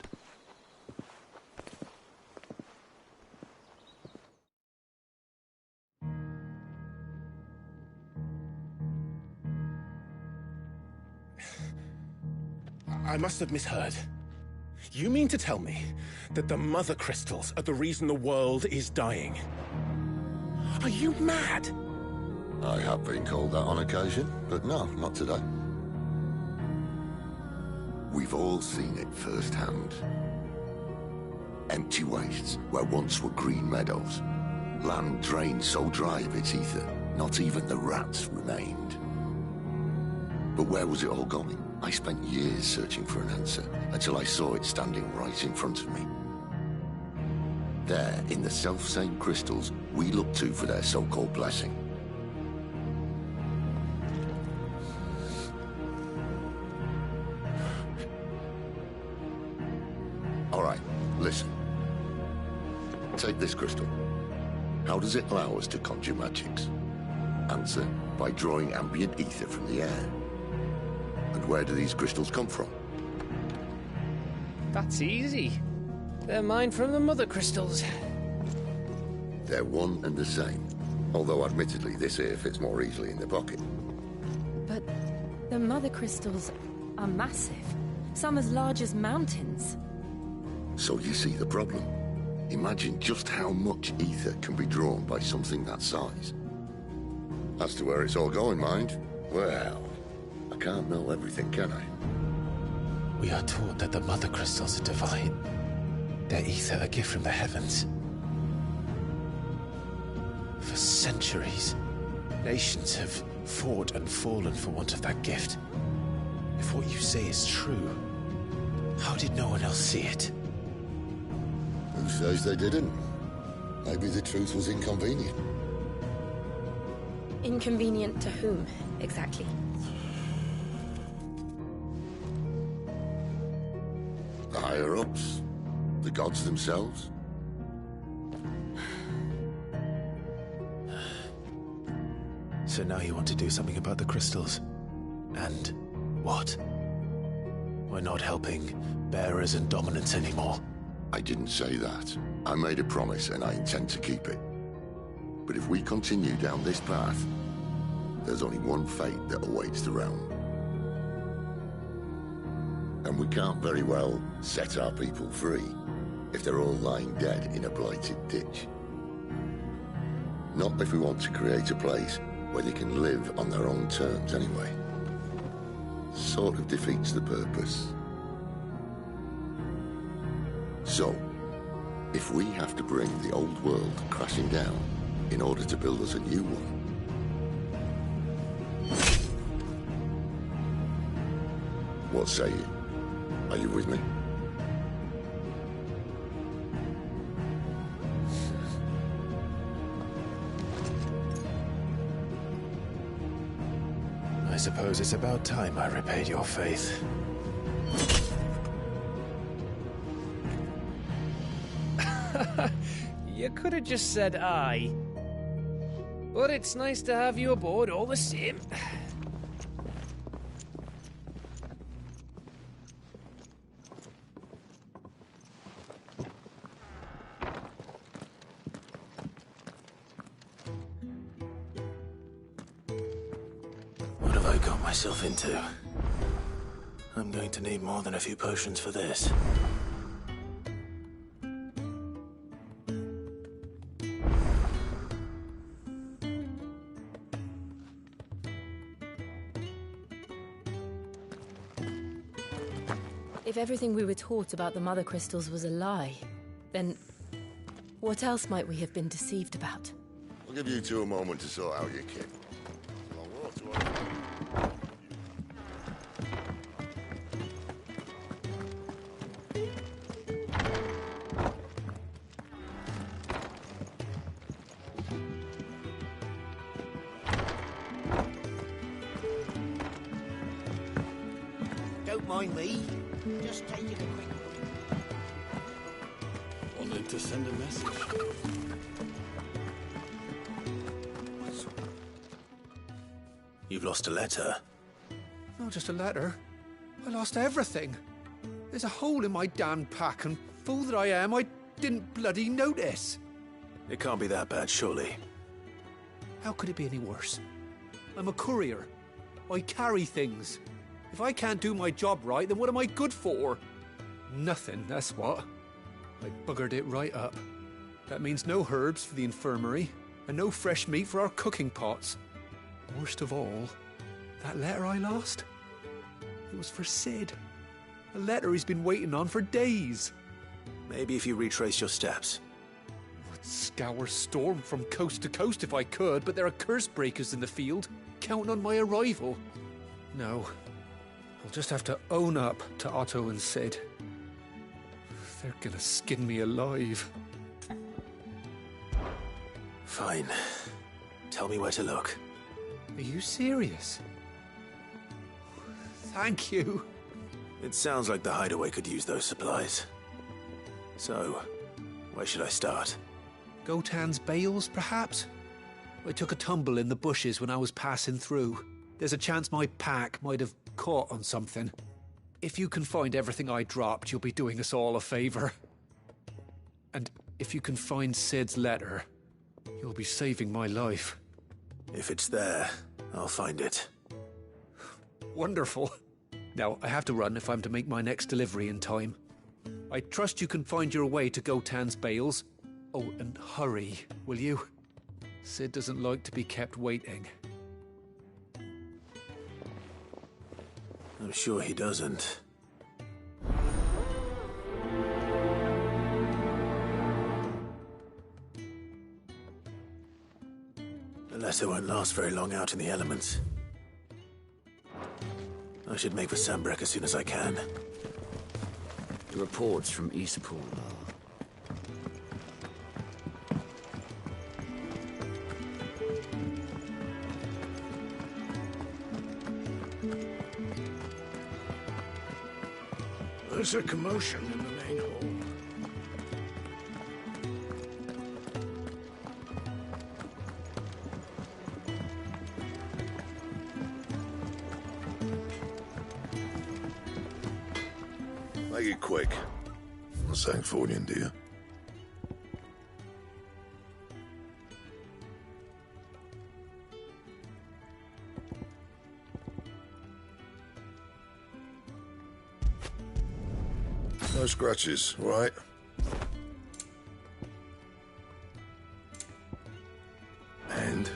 I must have misheard. You mean to tell me that the Mother Crystals are the reason the world is dying? Are you mad? I have been called that on occasion, but no, not today. We've all seen it firsthand. Empty wastes where once were green meadows. Land drained so dry of its ether, not even the rats remained. But where was it all going? I spent years searching for an answer, until I saw it standing right in front of me. There, in the self-same crystals we look to for their so-called blessing. All right, listen. Take this crystal. How does it allow us to conjure magics? Answer, by drawing ambient ether from the air. And where do these crystals come from? That's easy. They're mine from the Mother Crystals. They're one and the same. Although admittedly this here fits more easily in the pocket. But the Mother Crystals are massive. Some as large as mountains. So you see the problem. Imagine just how much ether can be drawn by something that size. As to where it's all going, mind, well, I can't know everything, can I? We are taught that the Mother Crystals are divine. Their ether a gift from the heavens. For centuries, nations have fought and fallen for want of that gift. If what you say is true, how did no one else see it? Who says they didn't? Maybe the truth was inconvenient. Inconvenient to whom, exactly? The higher-ups? The gods themselves? So now you want to do something about the crystals? And what? We're not helping bearers and dominants anymore. I didn't say that. I made a promise and I intend to keep it. But if we continue down this path, there's only one fate that awaits the realm. And we can't very well set our people free if they're all lying dead in a blighted ditch. Not if we want to create a place where they can live on their own terms anyway. Sort of defeats the purpose. So, if we have to bring the old world crashing down in order to build us a new one, what say you? Are you with me? I suppose it's about time I repaid your faith. You could have just said aye. But it's nice to have you aboard all the same. What have I got myself into? I'm going to need more than a few potions for this. If everything we were taught about the Mother Crystals was a lie, then what else might we have been deceived about? I'll give you two a moment to sort out your kit. Long walk to our... Don't mind me. Just taking a quick... Wanted to send a message. You've lost a letter. Not just a letter. I lost everything. There's a hole in my damn pack, and fool that I am, I didn't bloody notice. It can't be that bad, surely. How could it be any worse? I'm a courier. I carry things. If I can't do my job right, then what am I good for? Nothing, that's what. I buggered it right up. That means no herbs for the infirmary, and no fresh meat for our cooking pots. Worst of all, that letter I lost? It was for Sid. A letter he's been waiting on for days. Maybe if you retrace your steps. I'd scour Storm from coast to coast if I could, but there are curse breakers in the field, counting on my arrival. No. I'll just have to own up to Otto and Sid. They're gonna skin me alive. Fine. Tell me where to look. Are you serious? Thank you. It sounds like the hideaway could use those supplies. So, where should I start? Gotan's bales, perhaps? I took a tumble in the bushes when I was passing through. There's a chance my pack might have caught on something. If you can find everything I dropped, you'll be doing us all a favor. And if you can find Sid's letter, you'll be saving my life. If it's there, I'll find it. Wonderful. Now, I have to run if I'm to make my next delivery in time. I trust you can find your way to Gotan's bales. Oh, and hurry, will you? Sid doesn't like to be kept waiting. I'm sure he doesn't. The letter won't last very long out in the elements. I should make for Sambrek as soon as I can. The reports from Eastpool are was a commotion in the main hall. Make it quick. Not Sanktfordian, do you? No scratches, all right? And?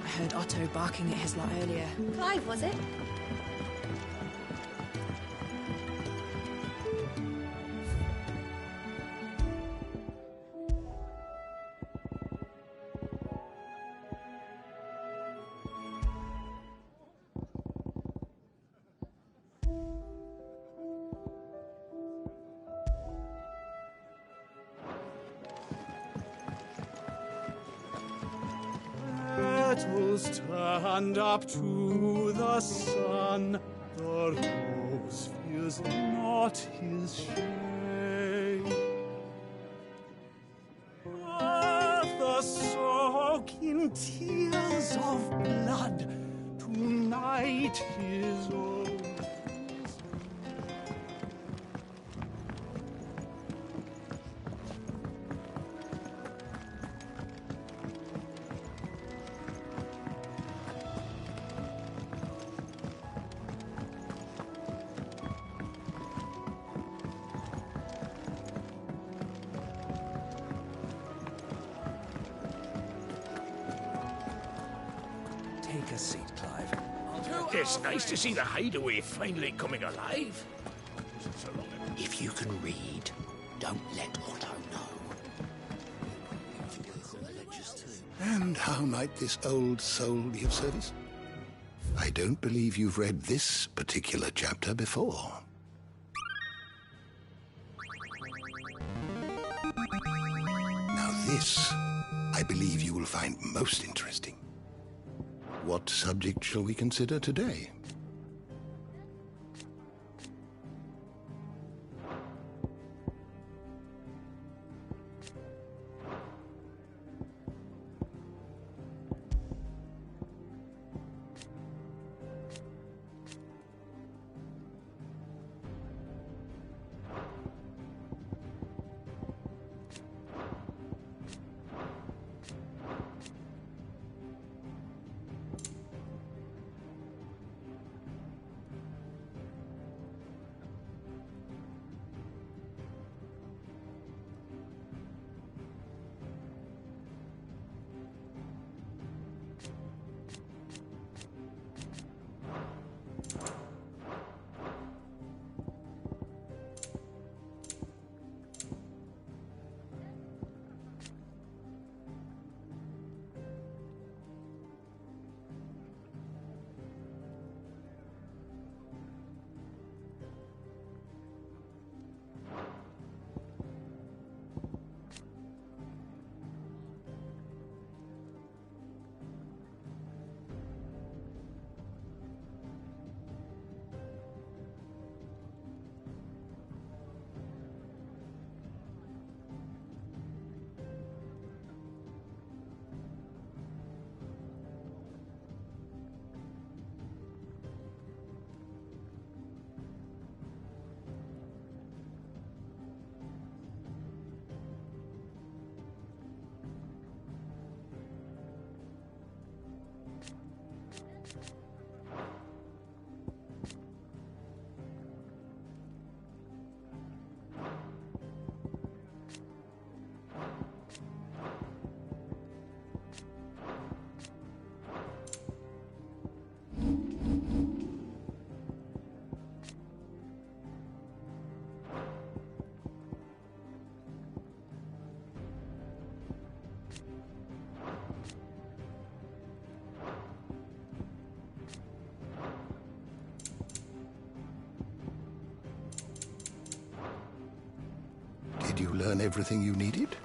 I heard Otto barking at his lot earlier. Clive, was it? Petals stand up to the sun, the rose feels not his shade. Earth soak in tears of blood, tonight his own. Take a seat, Clive. It's nice to see the hideaway finally coming alive. If you can read, don't let Otto know. And how might this old soul be of service? I don't believe you've read this particular chapter before. Now this, I believe you will find most interesting. What subject shall we consider today? learn everything you needed?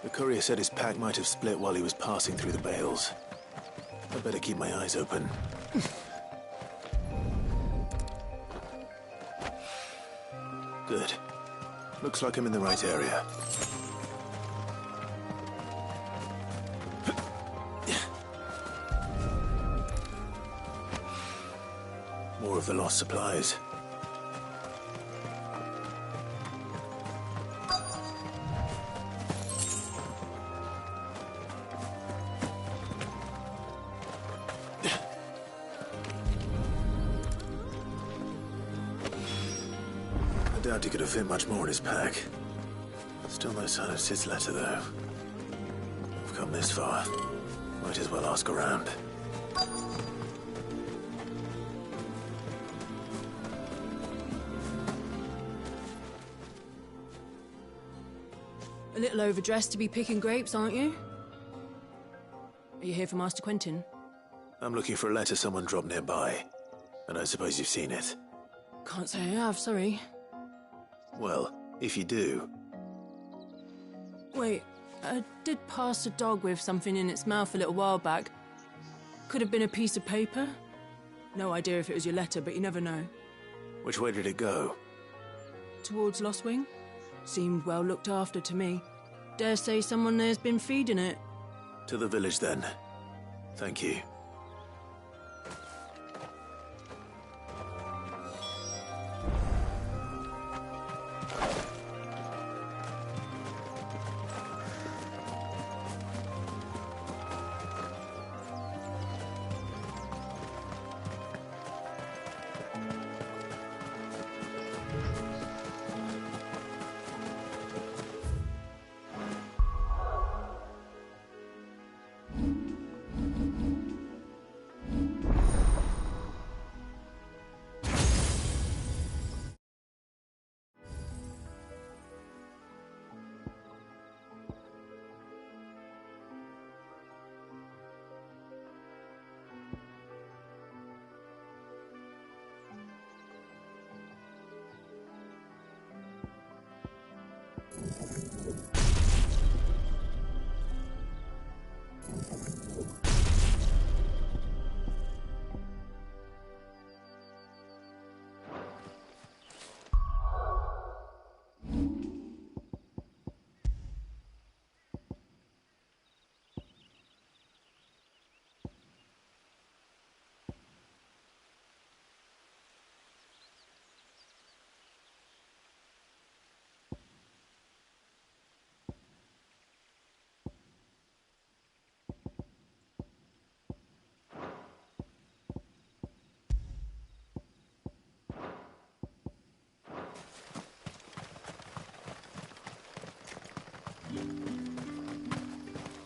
The courier said his pack might have split while he was passing through the bales. I'd better keep my eyes open. Good. Looks like I'm in the right area. More of the lost supplies. I doubt he could have fit much more in his pack. Still no sign of Sid's letter, though. I've come this far. Might as well ask around. A little overdressed to be picking grapes, aren't you? Are you here for Master Quentin? I'm looking for a letter someone dropped nearby. And I suppose you've seen it. Can't say I have, sorry. Well, if you do... Wait, I did pass a dog with something in its mouth a little while back. Could have been a piece of paper. No idea if it was your letter, but you never know. Which way did it go? Towards Lost Wing? Seemed well looked after to me. Dare say someone there's been feeding it. To the village, then. Thank you.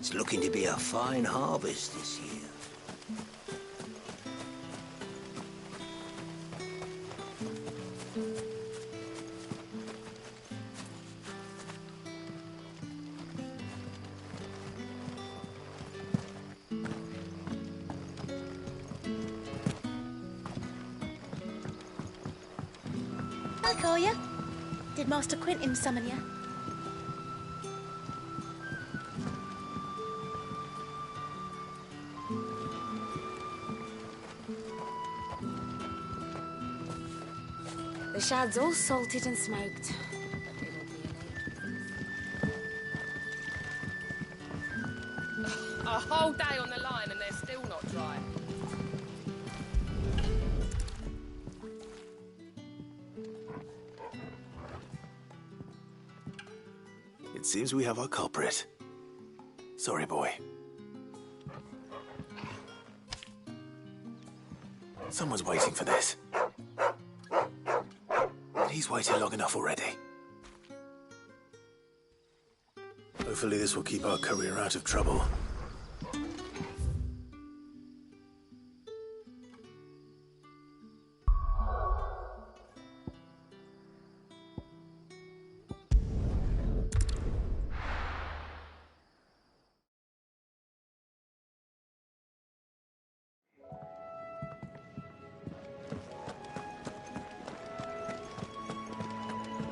It's looking to be a fine harvest this year. Hi, Collier. Did Master Quentin summon you? The shad's all salted and smoked. A whole day on the line and they're still not dry. It seems we have our culprit. Sorry, boy. Someone's waiting for this. He's waited long enough already. Hopefully this will keep our courier out of trouble.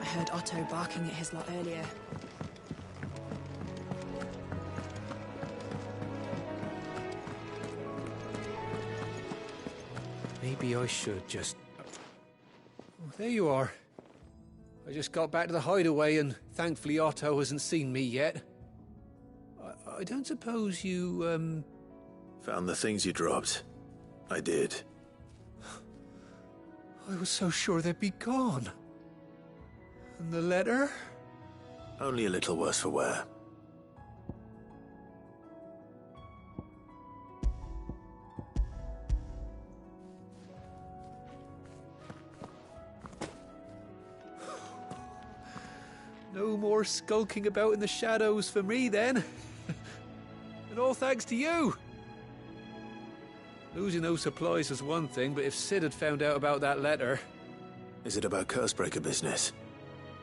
I heard Otto barking at his lot earlier. Maybe I should just... Oh, there you are. I just got back to the hideaway and thankfully Otto hasn't seen me yet. I don't suppose you, Found the things you dropped. I did. I was so sure they'd be gone. And the letter? Only a little worse for wear. No more skulking about in the shadows for me, then. And all thanks to you. Losing those supplies was one thing, but if Sid had found out about that letter... Is it about Cursebreaker business?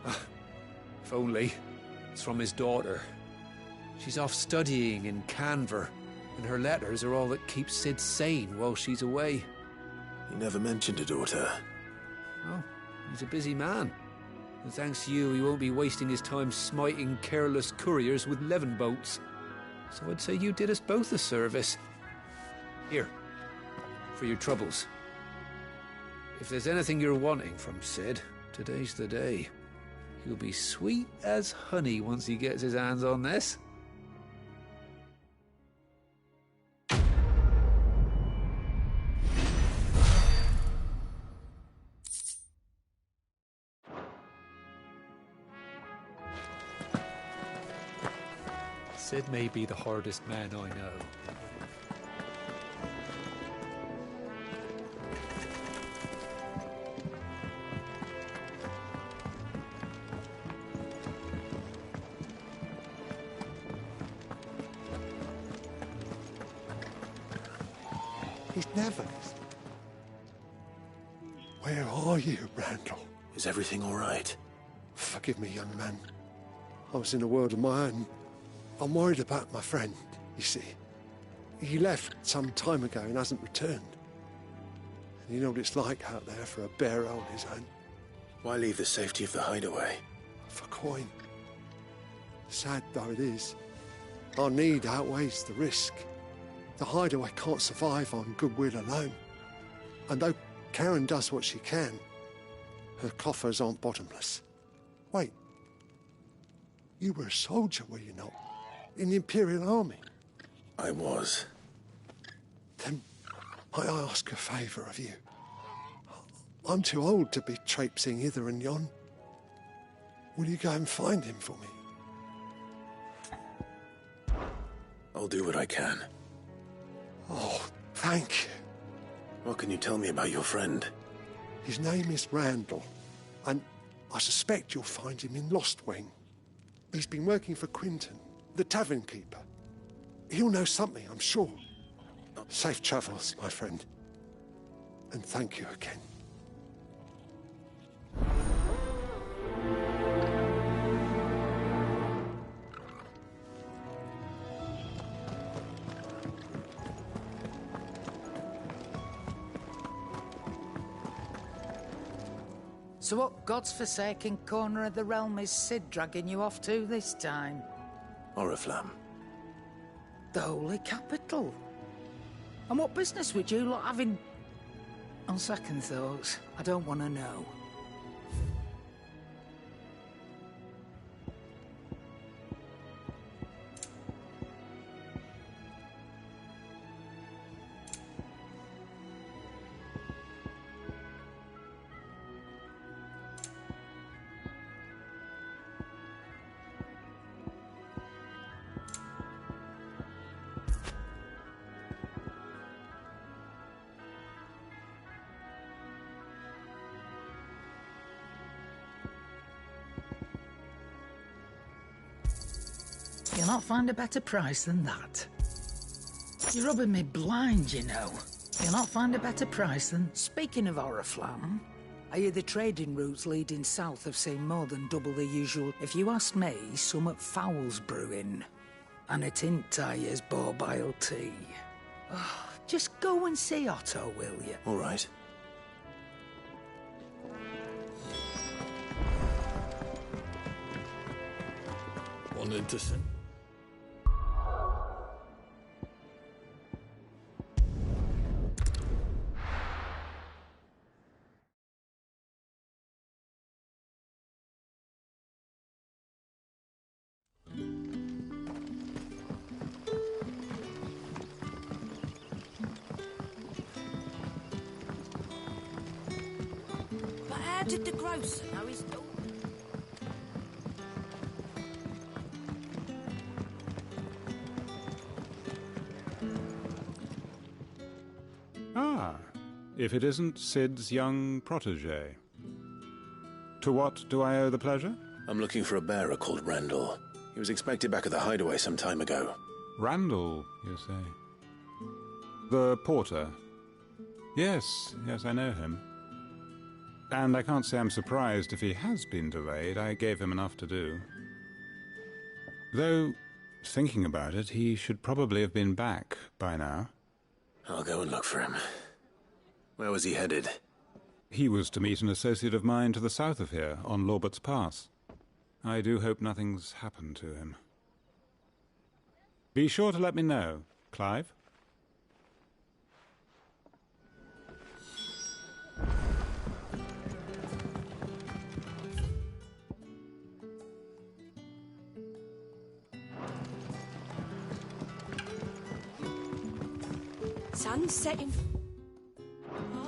If only. It's from his daughter. She's off studying in Canver, and her letters are all that keeps Sid sane while she's away. He never mentioned a daughter. Oh, he's a busy man. And thanks to you, he won't be wasting his time smiting careless couriers with levin boats. So I'd say you did us both a service. Here, for your troubles. If there's anything you're wanting from Sid, today's the day. He'll be sweet as honey once he gets his hands on this. Sid may be the hardest man I know. He's never. Where are you, Randall? Is everything all right? Forgive me, young man. I was in a world of my own. I'm worried about my friend, you see. He left some time ago and hasn't returned. And you know what it's like out there for a bearer on his own. Why leave the safety of the hideaway? For coin. Sad though it is, our need outweighs the risk. The hideaway can't survive on goodwill alone. And though Karen does what she can, her coffers aren't bottomless. Wait. You were a soldier, were you not? In the Imperial Army? I was. Then I ask a favour of you. I'm too old to be traipsing hither and yon. Will you go and find him for me? I'll do what I can. Oh, thank you. What can you tell me about your friend? His name is Randall, and I suspect you'll find him in Lost Wing. He's been working for Quinton, the tavern keeper. He'll know something, I'm sure. Safe travels, my friend. And thank you again. So what god's-forsaken corner of the realm is Sid dragging you off to this time? Oriflamme. The Holy Capital. And what business would you lot have in... On second thoughts, I don't want to know. You'll not find a better price than that. You're rubbing me blind, you know. You'll not find a better price than... Speaking of Oriflamme, I hear the trading routes leading south have seen more than double the usual. If you ask me, somewhat foul's brewing. And a tint I is borbile tea. Oh, just go and see Otto, will you? All right. Wanted to send. But how did the grocer know his daughter? Ah, if it isn't Sid's young protege. To what do I owe the pleasure? I'm looking for a bearer called Randall. He was expected back at the hideaway some time ago. Randall, you say? The porter? Yes, I know him. And I can't say I'm surprised if he has been delayed. I gave him enough to do. Though, thinking about it, he should probably have been back by now. I'll go and look for him. Where was he headed? He was to meet an associate of mine to the south of here, on Lorbert's Pass. I do hope nothing's happened to him. Be sure to let me know, Clive. Sun's setting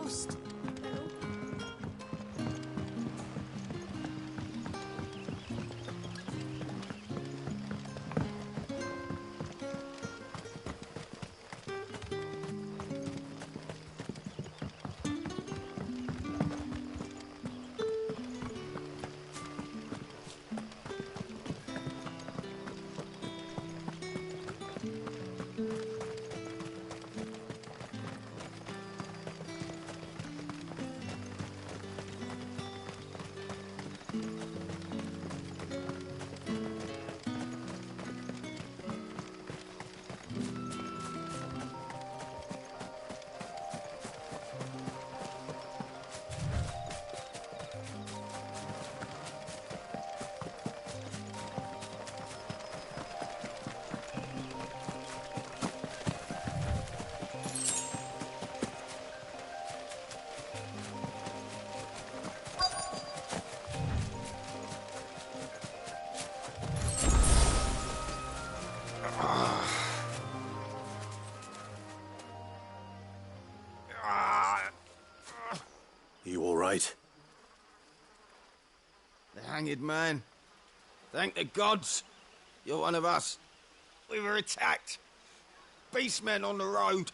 fast. You all right? The hanged man. Thank the gods. You're one of us. We were attacked. Beastmen on the road.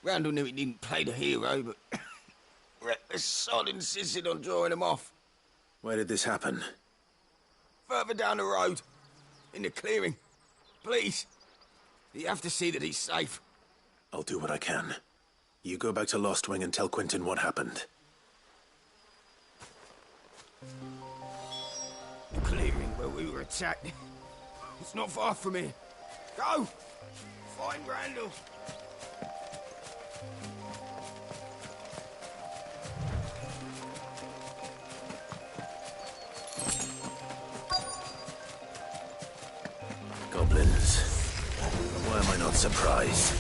Randall knew he didn't play the hero, but reckless sod insisted on drawing him off. Where did this happen? Further down the road. In the clearing. Please. You have to see that he's safe. I'll do what I can. You go back to Lost Wing and tell Quentin what happened. The clearing where we were attacked. It's not far from here. Go! Find Randall. Goblins. Why am I not surprised?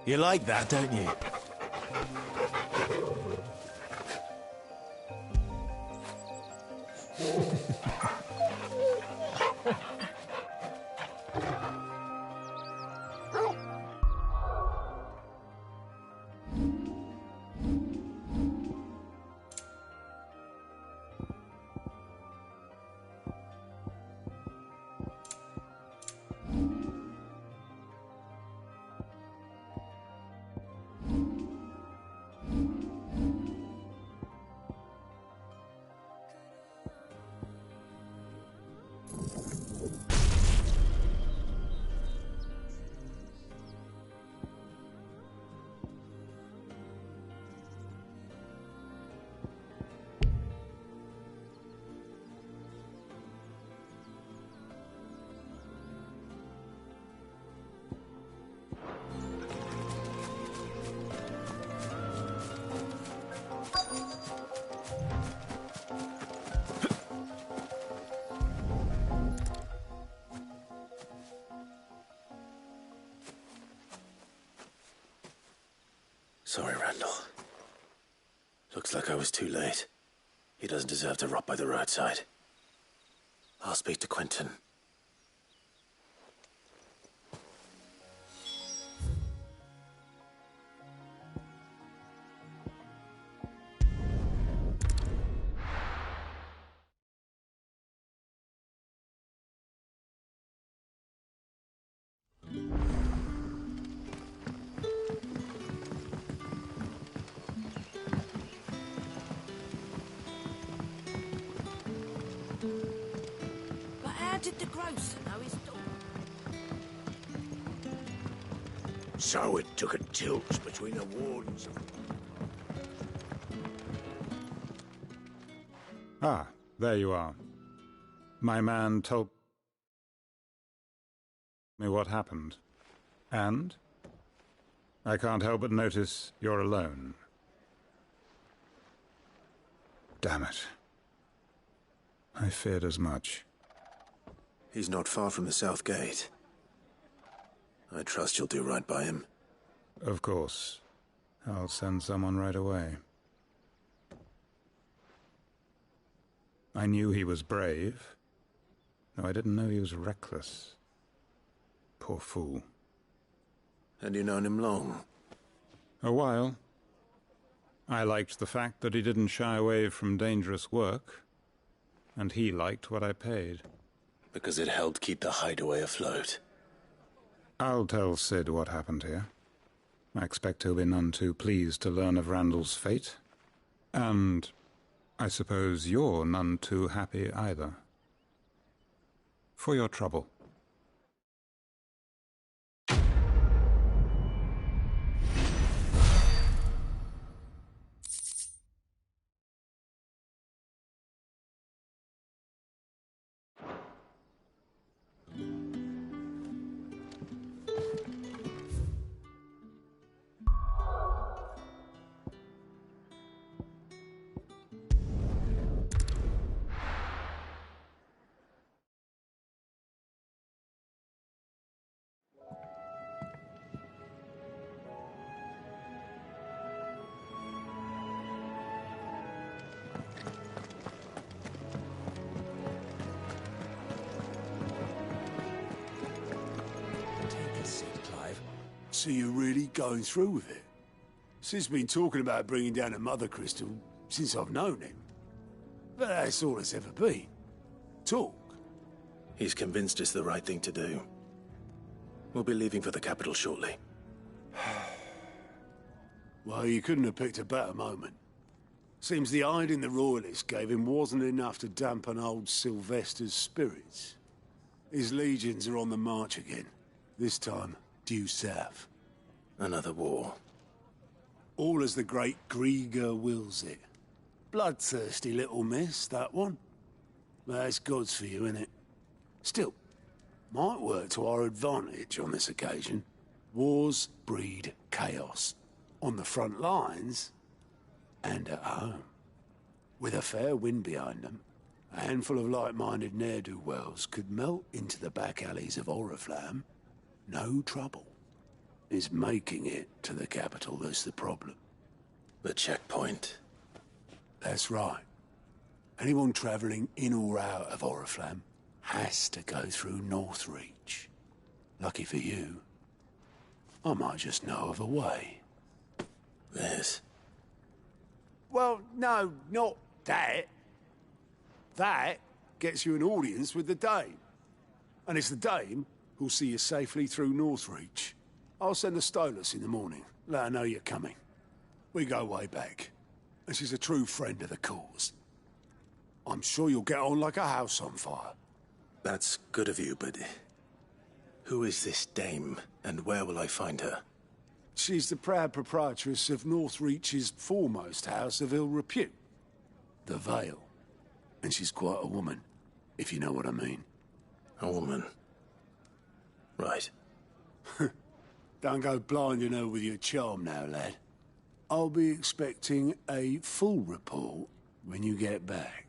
You like that, don't you? Sorry, Randall. Looks like I was too late. He doesn't deserve to rot by the roadside. I'll speak to Quentin. But how did the grocer know his daughter? So it took a tilt between the wardens of... Ah, there you are. My man told me what happened. And? I can't help but notice you're alone. Damn it. I feared as much. He's not far from the South Gate. I trust you'll do right by him. Of course. I'll send someone right away. I knew he was brave, though I didn't know he was reckless. Poor fool. And you known him long? A while. I liked the fact that he didn't shy away from dangerous work, and he liked what I paid. Because it helped keep the hideaway afloat. I'll tell Sid what happened here. I expect he'll be none too pleased to learn of Randall's fate. And I suppose you're none too happy either. For your trouble. So you're really going through with it? Sid's been talking about bringing down a mother crystal since I've known him. But that's all it's ever been. Talk. He's convinced it's the right thing to do. We'll be leaving for the capital shortly. Well, you couldn't have picked a better moment. Seems the hiding the Royalists gave him wasn't enough to dampen old Sylvester's spirits. His legions are on the march again. This time, due south. Another war. All as the great Grieger wills it. Bloodthirsty little miss, that one. That's God's for you, innit? Still, might work to our advantage on this occasion. Wars breed chaos. On the front lines, and at home. With a fair wind behind them, a handful of like-minded ne'er-do-wells could melt into the back alleys of Oriflamme. No trouble. It's making it to the capital that's the problem. The checkpoint. That's right. Anyone travelling in or out of Oriflamme has to go through Northreach. Lucky for you, I might just know of a way. This? Well, no, not that. That gets you an audience with the Dame. And it's the Dame who'll see you safely through Northreach. I'll send the Stolas in the morning. Let her know you're coming. We go way back. And she's a true friend of the cause. I'm sure you'll get on like a house on fire. That's good of you, but... who is this Dame, and where will I find her? She's the proud proprietress of Northreach's foremost house of ill repute. The Vale. And she's quite a woman, if you know what I mean. A woman? Right. Don't go blinding her with your charm now, lad. I'll be expecting a full report when you get back.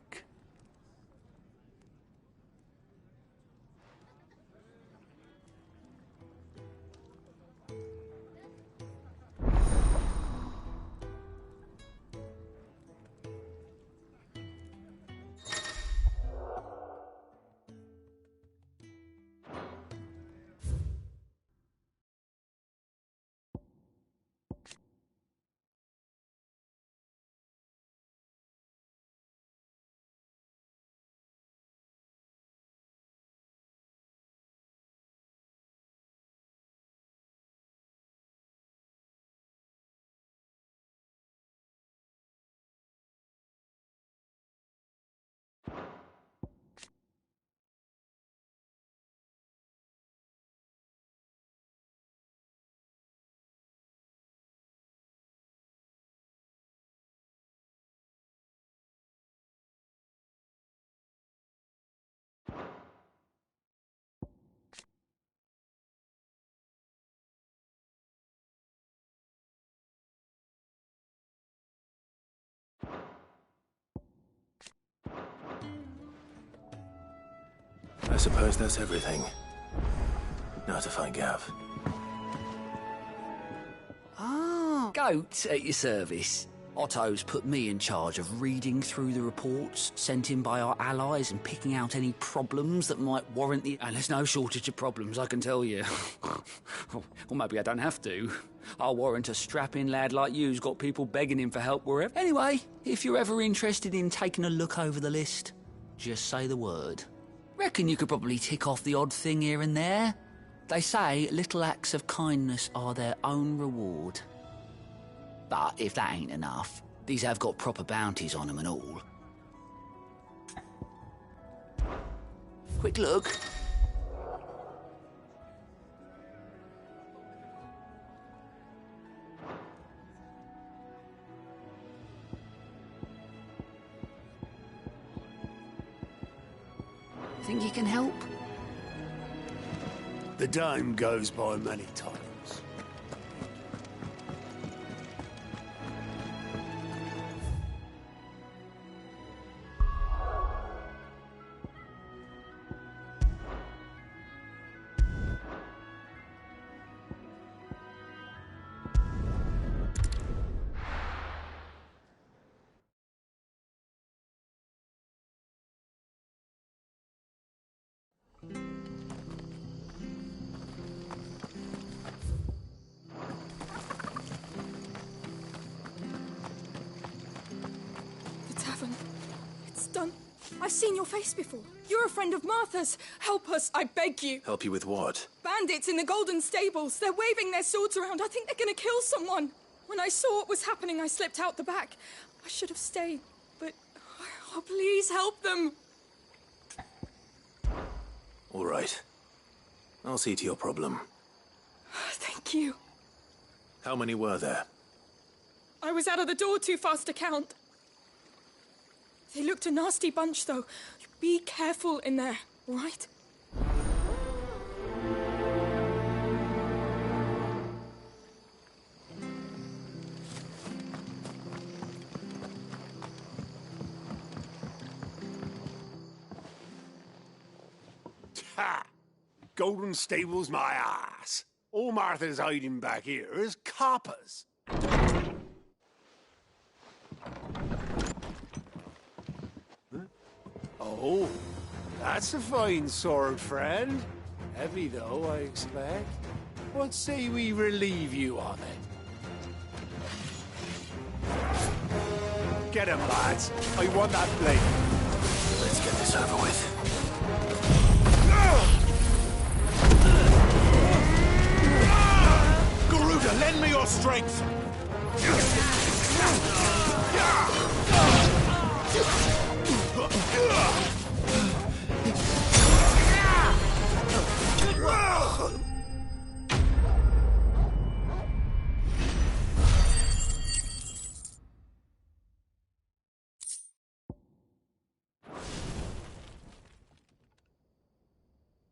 I suppose that's everything. Now to find Gav. Ah, goat at your service. Otto's put me in charge of reading through the reports sent in by our allies and picking out any problems that might warrant the... And there's no shortage of problems, I can tell you. Or maybe I don't have to. I'll warrant a strapping lad like you's got people begging him for help wherever... Anyway, if you're ever interested in taking a look over the list, just say the word. Reckon you could probably tick off the odd thing here and there. They say little acts of kindness are their own reward. But if that ain't enough, these have got proper bounties on them and all. Quick look. Think you can help? The Dame goes by many titles. I've seen your face before. You're a friend of Martha's. Help us, I beg you. Help you with what? Bandits in the Golden Stables. They're waving their swords around. I think they're going to kill someone. When I saw what was happening, I slipped out the back. I should have stayed, but... Oh, please help them. All right. I'll see to your problem. Thank you. How many were there? I was out of the door too fast to count. They looked a nasty bunch, though. Be careful in there, all right? Ha! Golden Stables, my ass. All Martha's hiding back here is coppers. Oh, that's a fine sword, friend. Heavy, though, I expect. What say we relieve you on it? Get him, lads. I want that blade. Let's get this over with. Garuda, lend me your strength!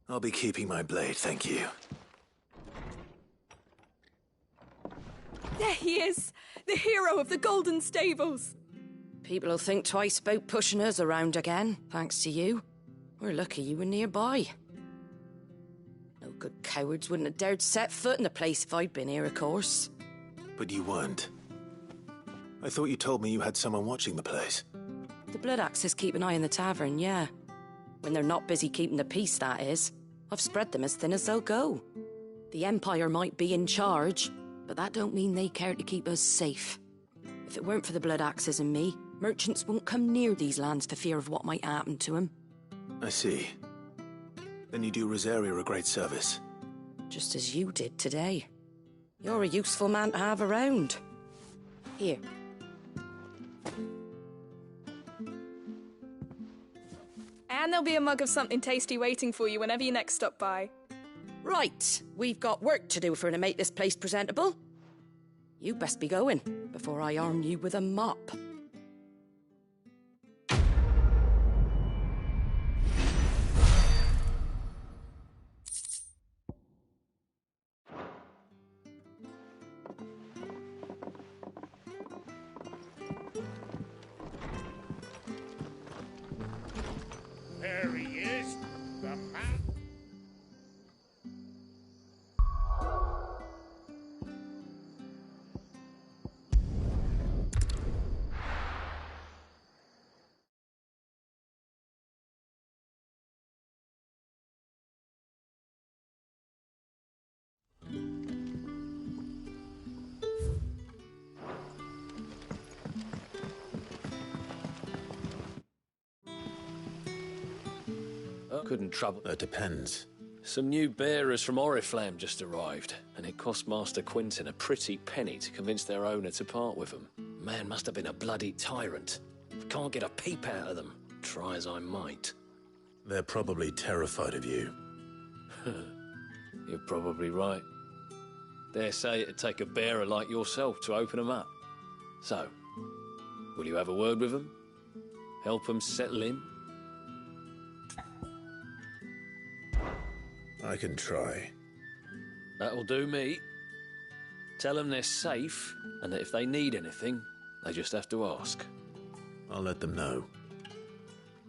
I'll be keeping my blade, thank you. There he is, the hero of the Golden Stables. People will think twice about pushing us around again, thanks to you. We're lucky you were nearby. No good cowards wouldn't have dared set foot in the place if I'd been here, of course. But you weren't. I thought you told me you had someone watching the place. The Blood Axes keep an eye on the tavern, yeah. When they're not busy keeping the peace, that is. I've spread them as thin as they'll go. The Empire might be in charge, but that don't mean they care to keep us safe. If it weren't for the Blood Axes and me, merchants won't come near these lands for fear of what might happen to them. I see. Then you do Rosaria a great service. Just as you did today. You're a useful man to have around. Here. And there'll be a mug of something tasty waiting for you whenever you next stop by. Right, we've got work to do if we're to make this place presentable. You best be going, before I arm you with a mop. There he is, the man. Couldn't trouble. That depends. Some new bearers from Oriflamme just arrived, and it cost Master Quinton a pretty penny to convince their owner to part with them. Man must have been a bloody tyrant. Can't get a peep out of them, try as I might. They're probably terrified of you. You're probably right. Dare say it'd take a bearer like yourself to open them up. So, will you have a word with them? Help them settle in? I can try. That'll do me. Tell them they're safe, and that if they need anything, they just have to ask. I'll let them know.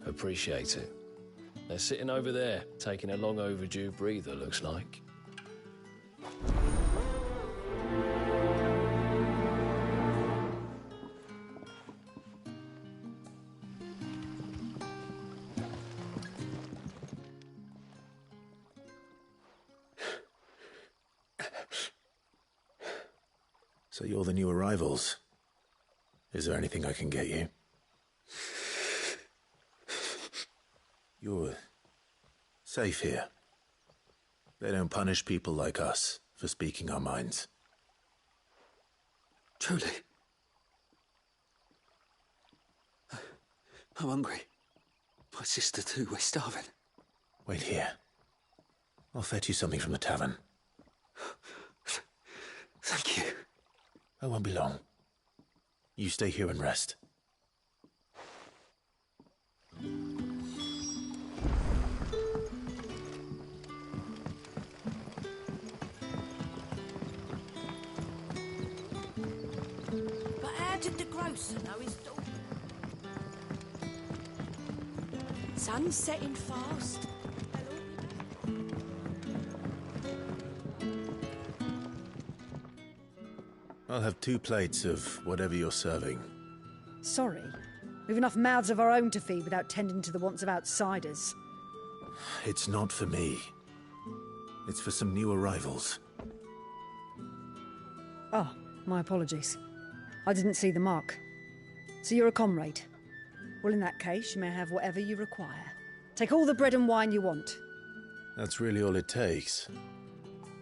Appreciate it. They're sitting over there, taking a long overdue breather, looks like. So you're the new arrivals. Is there anything I can get you? You're safe here. They don't punish people like us for speaking our minds. Truly. I'm hungry. My sister too, we're starving. Wait here. I'll fetch you something from the tavern. Thank you. I won't be long. You stay here and rest. But how did the grocer know his daughter? Sun's setting fast. I'll have 2 plates of whatever you're serving. Sorry. We've enough mouths of our own to feed without tending to the wants of outsiders. It's not for me. It's for some new arrivals. Oh, my apologies. I didn't see the mark. So you're a comrade. Well, in that case, you may have whatever you require. Take all the bread and wine you want. That's really all it takes.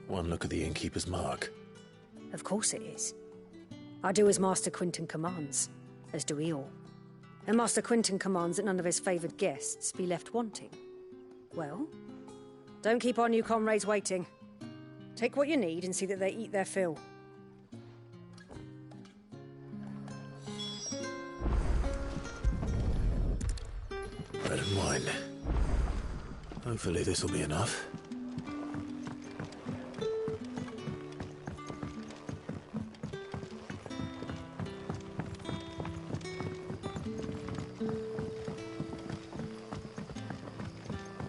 One look at the innkeeper's mark. Of course it is. I do as Master Quinton commands, as do we all. And Master Quinton commands that none of his favoured guests be left wanting. Well, don't keep our new comrades waiting. Take what you need and see that they eat their fill. Bread and wine. Hopefully this'll be enough.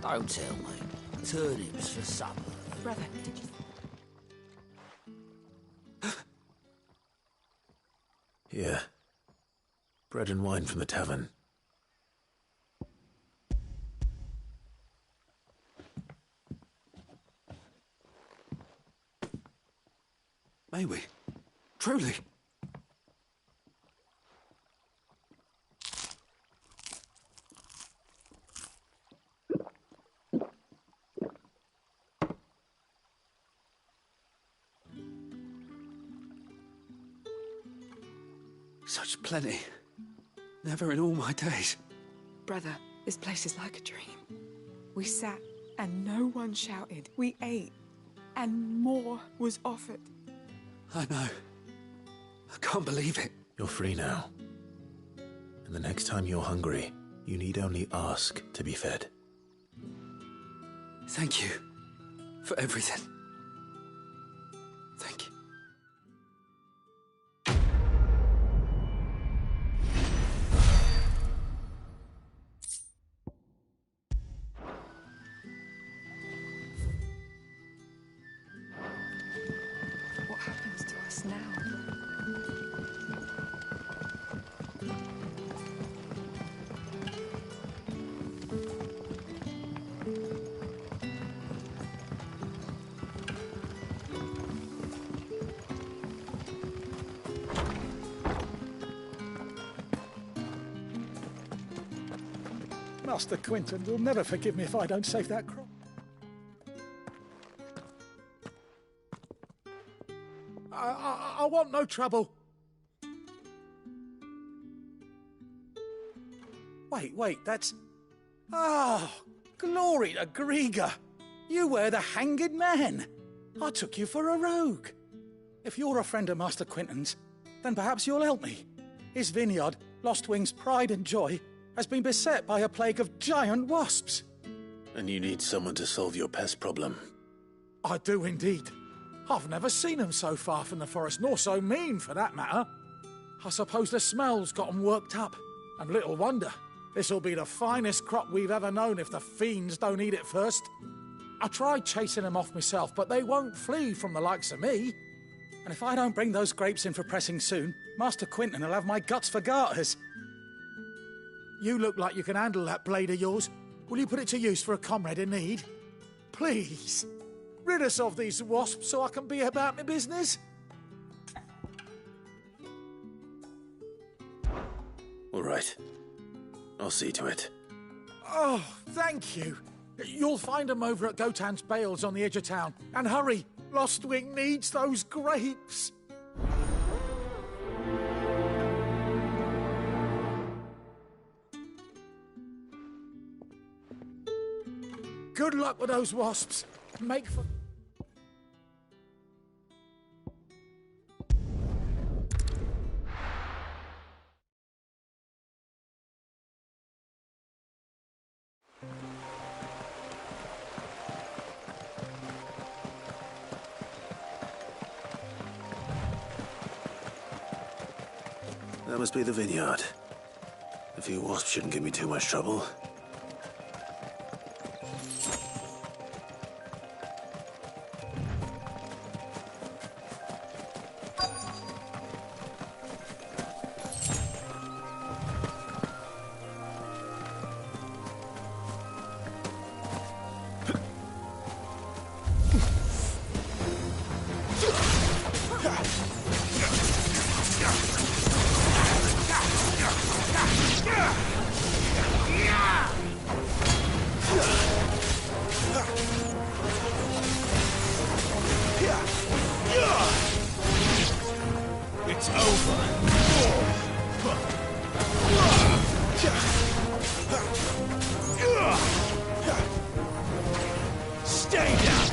Don't tell me. Turnips for supper. Brother, did you... Here. Bread and wine from the tavern. May we? Truly? Such plenty. Never in all my days. Brother, this place is like a dream. We sat and no one shouted. We ate and more was offered. I know. I can't believe it. You're free now. And the next time you're hungry, you need only ask to be fed. Thank you for everything. Thank you. What happens to us now? Master Quinton will never forgive me if I don't save that crop. I want no trouble. Wait, that's... Oh, glory to Grieger. You were the hanged man. I took you for a rogue. If you're a friend of Master Quinton's, then perhaps you'll help me. His vineyard, Lost Wing's pride and joy, has been beset by a plague of giant wasps. And you need someone to solve your pest problem. I do indeed. I've never seen them so far from the forest, nor so mean, for that matter. I suppose the smell's got 'em worked up. And little wonder. This'll be the finest crop we've ever known if the fiends don't eat it first. I tried chasing them off myself, but they won't flee from the likes of me. And if I don't bring those grapes in for pressing soon, Master Quinton will have my guts for garters. You look like you can handle that blade of yours. Will you put it to use for a comrade in need? Please, rid us of these wasps so I can be about my business. All right. I'll see to it. Oh, thank you. You'll find them over at Gotan's Bales on the edge of town. And hurry, Lostwing needs those grapes. Good luck with those wasps. Make for... That must be the vineyard. A few wasps shouldn't give me too much trouble. It's over. Stay down.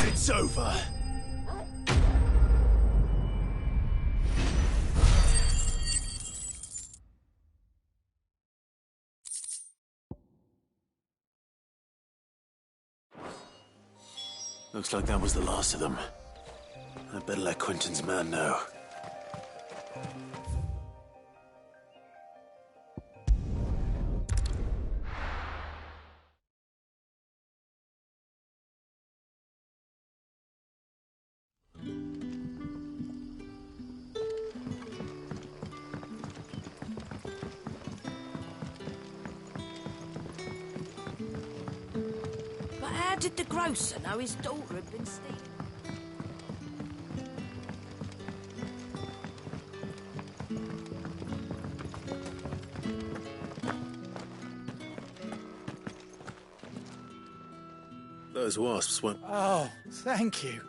It's over. Looks like that was the last of them. I'd better let Quentin's man know. But how did the grocer know his daughter had been stealing? Those wasps won't... Oh, thank you.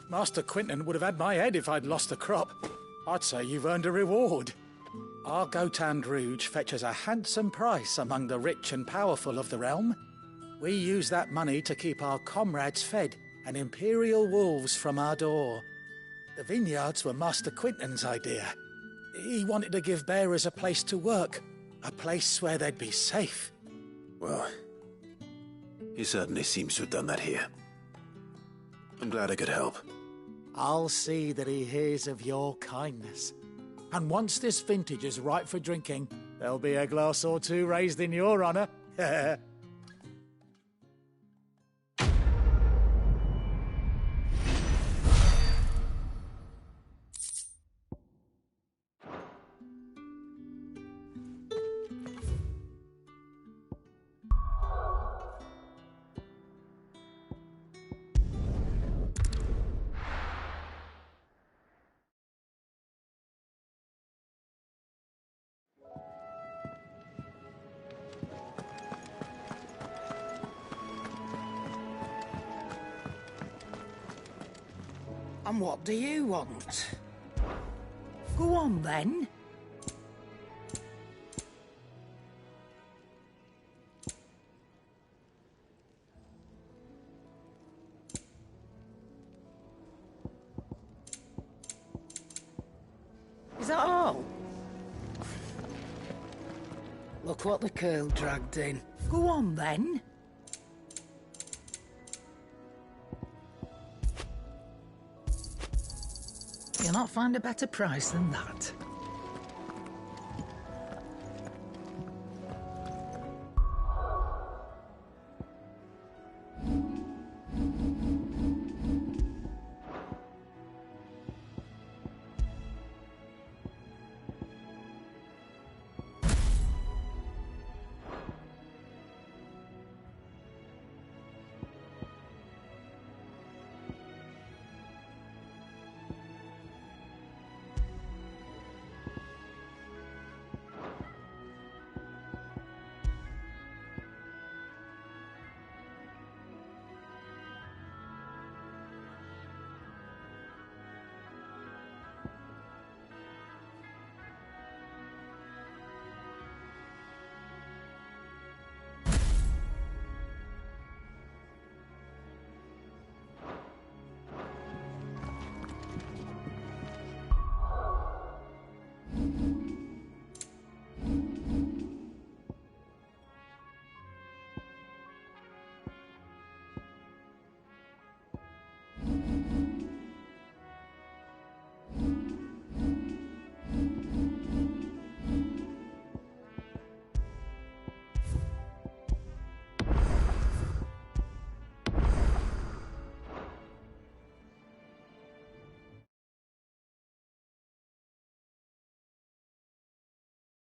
Master Quentin would have had my head if I'd lost the crop. I'd say you've earned a reward. Our Gotand Rouge fetches a handsome price among the rich and powerful of the realm. We use that money to keep our comrades fed and imperial wolves from our door. The vineyards were Master Quentin's idea. He wanted to give bearers a place to work, a place where they'd be safe. Well, he certainly seems to have done that here. I'm glad I could help. I'll see that he hears of your kindness. And once this vintage is ripe for drinking, there'll be a glass or two raised in your honor. And what do you want? Go on, then. Is that all? what the curl dragged in. Go on, then. You'll not find a better price than that.